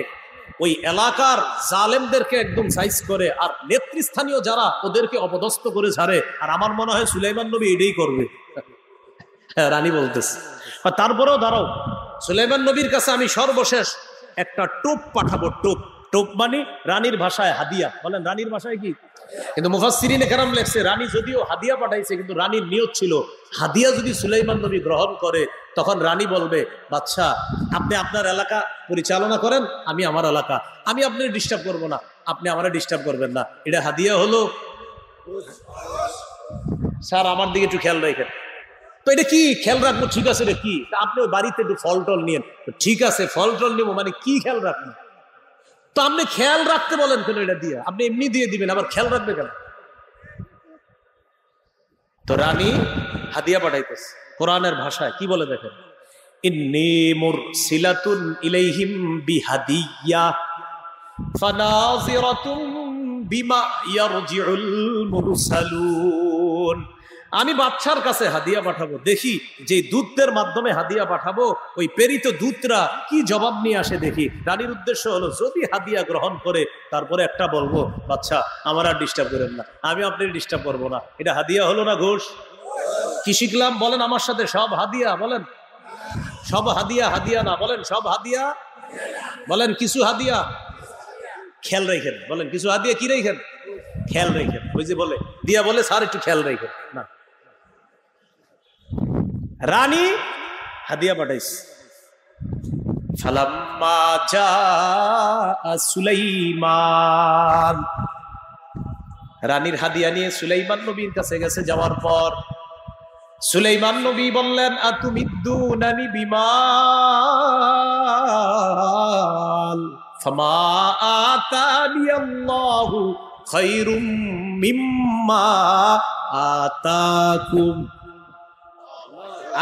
ওই এলাকার জালেমদেরকে একদম সাইজ করে, আর নেতৃস্থানীয় যারা ওদেরকে অপদস্থ করে ছাড়ে। আর আমার মনে হয় সুলাইমান নবী এটাই করবে। রানী বলতেছে, তারপরেও দাঁড়াও, সুলাইমান নবীর কাছে আমি সর্বশেষ একটা টোপ পাঠাবো। টোপ, টোপ মানে রানীর ভাষায় হাদিয়া। বলেন রানীর ভাষায় কি? কিন্তু মুফাসসিরিনে কেরাম লেখছে, রানী যদিও হাদিয়া পাঠাইছে কিন্তু রানীর নিয়ত ছিল হাদিয়া যদি সুলাইমান নবী গ্রহণ করে তখন রানী বলবে, বাদশা আপনি আপনার এলাকা পরিচালনা করেন, আমি আমার এলাকা, আমি আপনার ডিস্টার্ব করবো না, আপনি আমারে ডিস্টার্ব করবেন না। এটা হাদিয়া হলো। স্যার আমার দিকে একটু খেয়াল রাখেন। তো এটা কি খেয়াল রাখবো? ঠিক আছে, এটা কি? আপনি ওই বাড়িতে একটু ফল টল নিয়েন। ঠিক আছে, ফল টল নিবো, মানে কি খেয়াল রাখবেন? তো আপনি খেয়াল রাখতে বলেন কেন? এটা দিয়ে আপনি এমনি দিয়ে দিবেন, আবার খেয়াল রাখবে কেন? তো রানী হাদিয়া পাঠাইতেছে, কোরআনের ভাষায় কি বলে দেখেন, ইন্নী মুরসিলাতুন ইলাইহিম বিহাদিয়্যা ফানাযিরাতুন বিমা ইয়ারজিউল মুরসালুন। আমি বাদশার কাছে হাদিয়া পাঠাবো, দেখি যে দূতদের মাধ্যমে হাদিয়া পাঠাবো ওই প্রেরিত দূতরা কি জবাব নিয়ে আসে দেখি। রানীর উদ্দেশ্য হলো যদি হাদিয়া গ্রহণ করে তারপরে একটা বলবো, বাদশা আমার আর ডিস্টার্ব করেন না, আমি আপনার ডিস্টার্ব করবো না। এটা হাদিয়া হলো না ঘুষ? কি শিখলাম বলেন আমার সাথে? সব হাদিয়া। বলেন সব হাদিয়া। হাদিয়া না, বলেন সব হাদিয়া। বলেন কিছু হাদিয়া খেয়াল রেখেন। বলেন কিছু হাদিয়া কি রেখেন? খেয়াল রেখেন। ওই যে বলে দিয়া বলে স্যার একটু খেয়াল রেখেন না। রানী হাদিয়া পাঠাইছে। ফালাম্মা জাআ সুলাইমান, রানীর হাদিয়া নিয়ে সুলাইমান নবীর কাছে গেছে। যাওয়ার পর সুলাইমান নবী বললেন, আতুমিদ্দুনানি বিমাল ফামা আতানি আল্লাহু খায়রুম মিম্মা আতাকুম।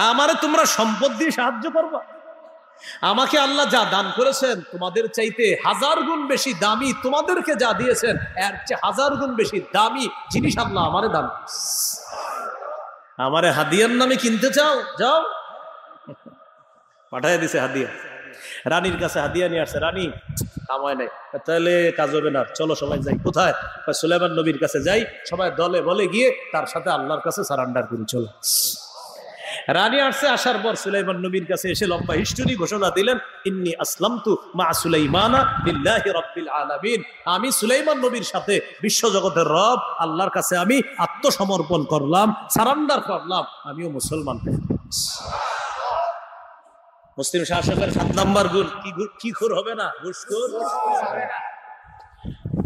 আমারে তোমরা সম্পদ দিয়ে সাহায্য করবা? আমাকে আল্লাহ যা দান করেছেন তোমাদের চাইতে 1000 গুণ বেশি দামি, তোমাদেরকে যা দিয়েছেন এর চেয়ে 1000 গুণ বেশি দামি জিনিস আল্লাহ আমারে দান করেছে। আমারে হাদিয়ার নামে কিনতে চাও? যাও। পাঠায় দিছে হাদিয়া। রানীর কাছে হাদিয়া নিয়ে আসছে। রানী কামায় নাই, তাহলে কাজ হবে না, চলো সবাই যাই। কোথায়? সুলাইমান নবীর কাছে যাই। সবাই দলে বলে গিয়ে তার সাথে আল্লাহর কাছে সারান্ডার করে চলো। রানী আসছে। আসার পর সুলাইমান নবীর কাছে এসে লম্বা হিস্টোরি ঘোষণা দিলেন, ইন্নী আসলামতু মা সুলাইমানা লিল্লাহি রাব্বিল আলামিন। আমি সুলাইমান নবীর সাথে বিশ্বজগতের রব আল্লাহর কাছে আমি আত্মসমর্পণ করলাম, সারান্ডার করলাম, আমিও মুসলমান। মুসলিম শাসকের 7 নম্বর গুণ কি খুর হবে না? ঘুষখোর।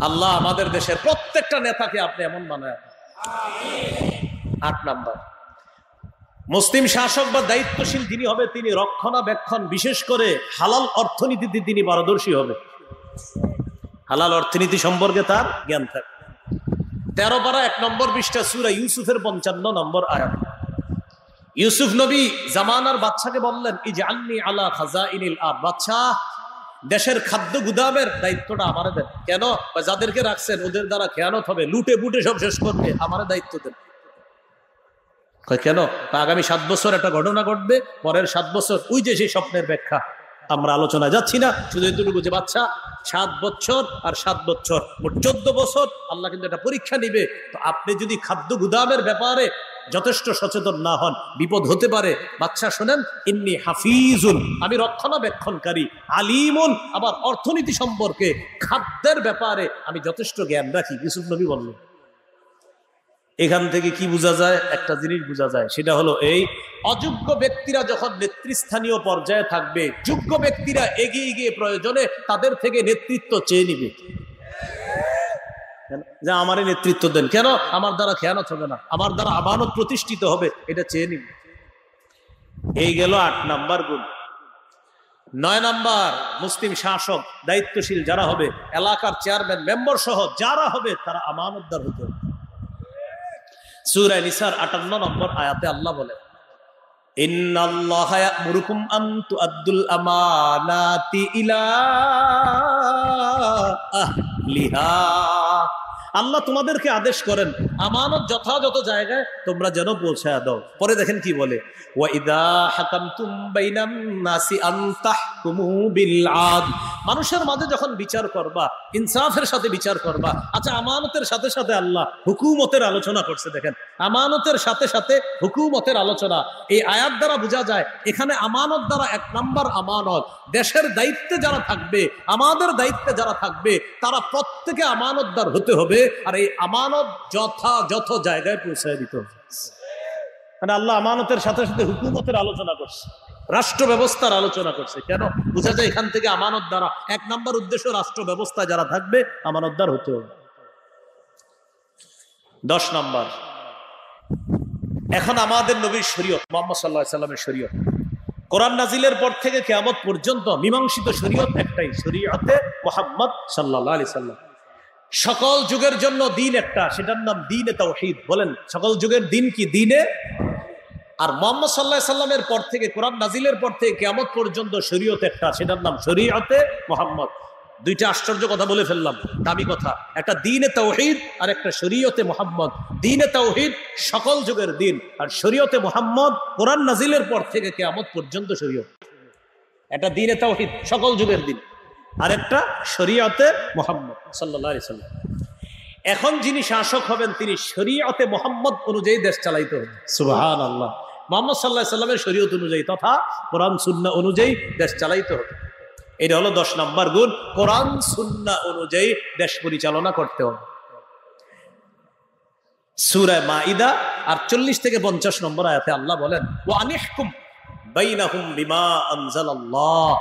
আল্লাহ আমাদের দেশের প্রত্যেকটা নেতাকে আপনি এমন বানায়। 8 নম্বর, মুসলিম শাসক বা দায়িত্বশীল যিনি হবে তিনি রক্ষণাবেক্ষণ, বিশেষ করে হালাল অর্থনীতিতে তিনি পারদর্শী হবে। হালাল অর্থনীতি সম্পর্কে তার জ্ঞান থাকবে। 13 পারা 1 নম্বর পৃষ্ঠা সূরা ইউসুফের 55 নম্বর আয়াত। ইউসুফ নবী জামানার বাদশাকে বললেন, ইজআলনি আলা খাজাইনিল আরদ, বাদশা দেশের খাদ্য গুদামের দায়িত্বটা আমারে দেন। কেন? যাদেরকে রাখছেন ওদের দ্বারা খেয়ানত হবে, লুটে পুটে সব শেষ করবে, আমারে দায়িত্ব দেন। কেন? আগামী 7 বছর একটা ঘটনা ঘটবে, পরের 7 বছর ওই যে সেই স্বপ্নের ব্যাখ্যা। আমরা আলোচনায় যাচ্ছি না, শুধু এতটুকু যে বাচ্চা 7 বছর আর 7 বছর মোট 14 বছর আল্লাহ কিন্তু একটা পরীক্ষা নিবে। তো আপনি যদি খাদ্য গুদামের ব্যাপারে যথেষ্ট সচেতন না হন, বিপদ হতে পারে। বাচ্চা শোনেন, ইন্নী হাফিজুন, আমি রক্ষণাবেক্ষণকারী, আলিমুন, আবার অর্থনীতি সম্পর্কে খাদ্যের ব্যাপারে আমি যথেষ্ট জ্ঞান রাখি। ইউসুফ নবী বললেন। এখান থেকে কি বোঝা যায়? একটা জিনিস বোঝা যায়, সেটা হলো এই, অযোগ্য ব্যক্তিরা যখন নেতৃস্থানীয় পর্যায়ে থাকবে, যোগ্য ব্যক্তিরা এগিয়ে গিয়ে প্রয়োজনে তাদের থেকে নেতৃত্ব চেয়ে নিবে। যে আমারে নেতৃত্ব দেন, কেন? আমার দ্বারা খেয়ানত হবে না, আমার দ্বারা আমানত প্রতিষ্ঠিত হবে, এটা চেয়ে নিবে। এই গেল 8 নাম্বার গুণ। 9 নাম্বার, মুসলিম শাসক দায়িত্বশীল যারা হবে, এলাকার চেয়ারম্যান মেম্বার সহ যারা হবে, তারা আমানতদার হতে হবে। সূরা নিসার 58 নম্বর আয়াতে আল্লাহ বলেন, ইন্নাল্লাহা ইয়া'মুরুকুম আন তু'আদ্দুল আমানাতি ইলা আহলিহা। আল্লাহ তোমাদেরকে আদেশ করেন আমানত যথাযথ জায়গায় তোমরা যেন পৌঁছায় দাও। পরে দেখেন কি বলে, ওয়া ইযা হাকামতুম বাইনান নাসি আন তাহকুমু বিল আদল। মানুষের মাঝে যখন বিচার করবা, ইনসাফের সাথে বিচার করবা। আচ্ছা, আমানতের সাথে সাথে আল্লাহ হুকুমতের আলোচনা করছে। দেখেন, আমানতের সাথে সাথে হুকুমতের আলোচনা। এই আয়াত দ্বারা বোঝা যায় এখানে আমানত দ্বারা 1 নাম্বার আমানত, দেশের দায়িত্বে যারা থাকবে, আমাদের দায়িত্বে যারা থাকবে, তারা প্রত্যেকে আমানতদার হতে হবে। আর এই আমানত যথাযথ জায়গায় পৌঁছায় দিতে হবে। মানে আল্লাহ আমানতের সাথে সাথে হুকুমতের আলোচনা করছে, রাষ্ট্র ব্যবস্থার আলোচনা করছে। কেন? বোঝা যায় এখান থেকে আমানত দ্বারা 1 নাম্বার উদ্দেশ্য, রাষ্ট্র ব্যবস্থায় যারা থাকবে আমানতদার হতে হবে। 10 নাম্বার, এখন আমাদের নবীর শরীয়ত, মুহাম্মদ সাল্লাল্লাহু আলাইহি সাল্লামের শরীয়ত, কোরআন নাজিলের পর থেকে কিয়ামত পর্যন্ত মীমাংসিত শরীয়ত একটাই, শরীয়তে মুহাম্মদ সাল্লাল্লাহু আলাইহি সাল্লাম। সকল যুগের জন্য দিন একটা, সেটার নাম দ্বীনে তাওহীদ। বলেন, সকল যুগের দিন কি? দ্বীনে। আর মুহাম্মদ সাল্লাল্লাহু আলাইহি সাল্লামের পর থেকে, কোরআন নাজিলের পর থেকে কিয়ামত পর্যন্ত শরীয়ত একটা, সেটার নাম শরীয়তে মুহাম্মদ। 2টা আশ্চর্য কথা বলে ফেললাম, দামি কথা। একটা দ্বীনে তাওহীদ আর একটা শরীয়তে মুহাম্মদ। দ্বীনে তাওহীদ সকল যুগের দিন, আর শরীয়তে মুহাম্মদ কোরআন নাজিলের পর থেকে কিয়ামত পর্যন্ত শরীয়ত। একটা দ্বীনে তাওহীদ সকল যুগের দিন, আর একটা শরীয়তে মুহাম্মদ সাল্লাল্লাহু আলাইহি সাল্লাম। এখন যিনি শাসক হবেন তিনি শরীয়তে মুহাম্মদ অনুযায়ী দেশ চালাইতে হবে। সুবহানাল্লাহ। মুহাম্মদ সাল্লাল্লাহু আলাইহি সাল্লামের শরীয়ত অনুযায়ী তথা কোরআন সুন্নাহ অনুযায়ী দেশ চালাইতে হবে। এটা হলো 10 নাম্বার গুণ, কোরআন সুন্নাহ অনুযায়ী দেশ পরিচালনা করতে হবে। সূরা মাইদা আর 40 থেকে 50 নম্বর আয়াতে আল্লাহ বলেন ওয়া আনিহকুম বাইনাহুম বিমা আনজালাল্লাহ,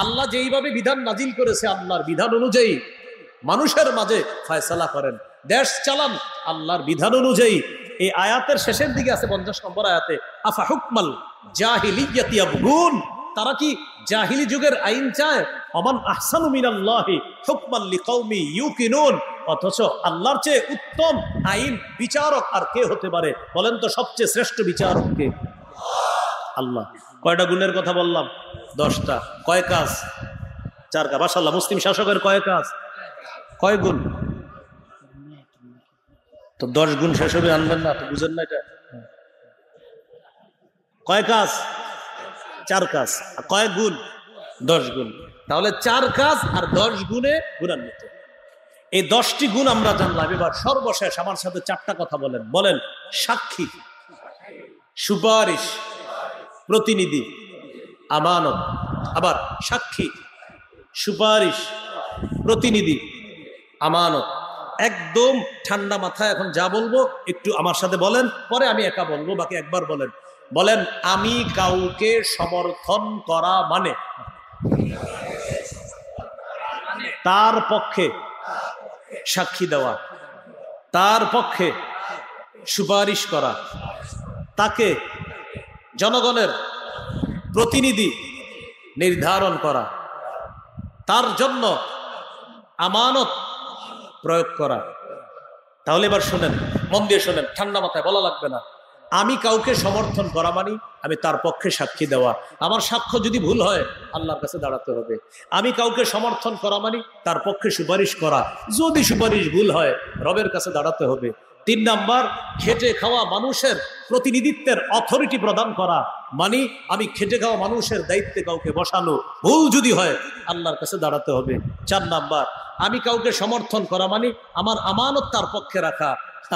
আল্লাহ যেইভাবে বিধান নাজিল করেছে আল্লাহর বিধান অনুযায়ী মানুষের মাঝে ফয়সালা করেন, দেশ চালান আল্লাহর বিধান অনুযায়ী। এই আয়াতের শেষের দিকে আছে 50 নম্বর আয়াতে আফা হুকমাল জাহিলিয়াতি ইয়াবগুন, তারা কি জাহিলি যুগের আইন চায়? ওমান আহসানু মিনাল্লাহি হুকমান লিকাউমি ইউকিনুন, অথচ আল্লাহর চেয়ে উত্তম আইন বিচারক আর কে হতে পারে? বলেন তো সবচেয়ে শ্রেষ্ঠ বিচারক কে? আল্লাহ। কয়টা গুণের কথা বললাম? 10টা। কয় কাজ? 4 কাজ। মাশাআল্লাহ, মুসলিম শাসকের কয় কাজ? কয় গুণ? তো 10 গুণ শেষ হবে আনবেন না, তো বুঝেন না এটা? কয় কাজ? 4 কাজ। কয় গুণ? 10 গুণ। তাহলে 4 কাজ আর 10 গুণে গুণান্বিত। এই 10টি গুণ আমরা জানলাম। এবার সর্বশেষ আমার সাথে 4টা কথা বলেন। বলেন সাক্ষী, সুপারিশ, প্রতিনিধি, আমানত। আবার সাক্ষী, সুপারিশ, প্রতিনিধি, আমানত। একদম ঠান্ডা মাথায় এখন যা বলবো একটু আমার সাথে বলেন, পরে আমি একা বলবো, বাকি একবার বলেন। বলেন আমি কাউকে সমর্থন করা মানে তার পক্ষে সাক্ষী দেওয়া, তার পক্ষে সুপারিশ করা, তাকে জনগণের প্রতিনিধি নির্ধারণ করা, তার জন্য আমানত প্রয়োগ করা। তাহলে এবার শোনেন, মন দিয়ে শোনেন, ঠান্ডা মাথায় বলা লাগবে না। আমি কাউকে সমর্থন করা মানি আমি তার পক্ষে সাক্ষী দেওয়া। আমার সাক্ষ্য যদি ভুল হয় আল্লাহর কাছে দাঁড়াতে হবে। আমি কাউকে সমর্থন করা মানি তার পক্ষে সুপারিশ করা, যদি সুপারিশ ভুল হয় রবের কাছে দাঁড়াতে হবে। 3 নাম্বার, খেটে খাওয়া মানুষের প্রতিনিধিত্বের অথরিটি প্রদান করা, মানে আমি খেটে খাওয়া মানুষের দায়িত্বে কাউকে বসানো, ভুল যদি হয় আল্লাহর কাছে দাঁড়াতে হবে। 4 নাম্বার, আমি কাউকে সমর্থন করা মানে আমার আমানত তার পক্ষে রাখা,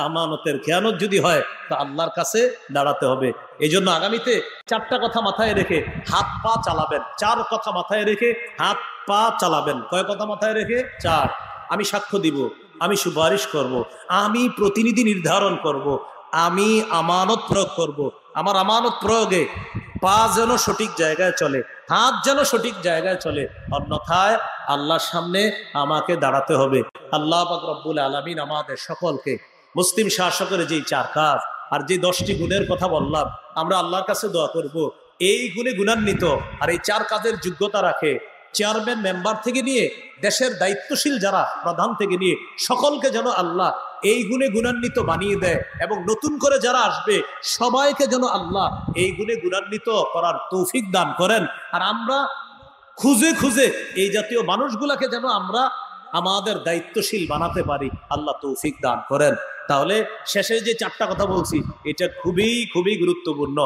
আমানতের খেয়ানত যদি হয় তা আল্লাহর কাছে দাঁড়াতে হবে। এই জন্য আগামীতে 4টা কথা মাথায় রেখে হাত পা চালাবেন। 4 কথা মাথায় রেখে হাত পা চালাবেন। কয় কথা মাথায় রেখে? 4। আমি সাক্ষ্য দিব, আমি সুপারিশ করব, আমি প্রতিনিধি নির্ধারণ করব, আমি আমানত প্রয়োগ করব। আমার আমানত প্রয়োগে পা যেন সঠিক জায়গায় চলে, হাত যেন সঠিক জায়গায় চলে, অন্যথায় আল্লাহর সামনে আমাকে দাঁড়াতে হবে। আল্লাহ পাক রব্বুল আলামিন আমাদের সকলকে মুসলিম শাসকের যেই 4 কাজ আর যে 10টি গুণের কথা বললাম, আমরা আল্লাহর কাছে দোয়া করব এই গুণে গুণান্বিত আর এই 4 কাজের যোগ্যতা রাখে চেয়ারম্যান মেম্বার থেকে নিয়ে দেশের দায়িত্বশীল যারা প্রধান থেকে নিয়ে সকলকে যেন আল্লাহ এই গুণে গুণান্বিত বানিয়ে দেয়, এবং নতুন করে যারা আসবে সবাইকে যেন আল্লাহ এই গুণে গুণান্বিত করার তৌফিক দান করেন। আর আমরা খুঁজে খুঁজে এই জাতীয় মানুষগুলাকে যেন আমরা আমাদের দায়িত্বশীল বানাতে পারি, আল্লাহ তৌফিক দান করেন। তাহলে শেষে যে 4টা কথা বলছি এটা খুবই খুবই গুরুত্বপূর্ণ।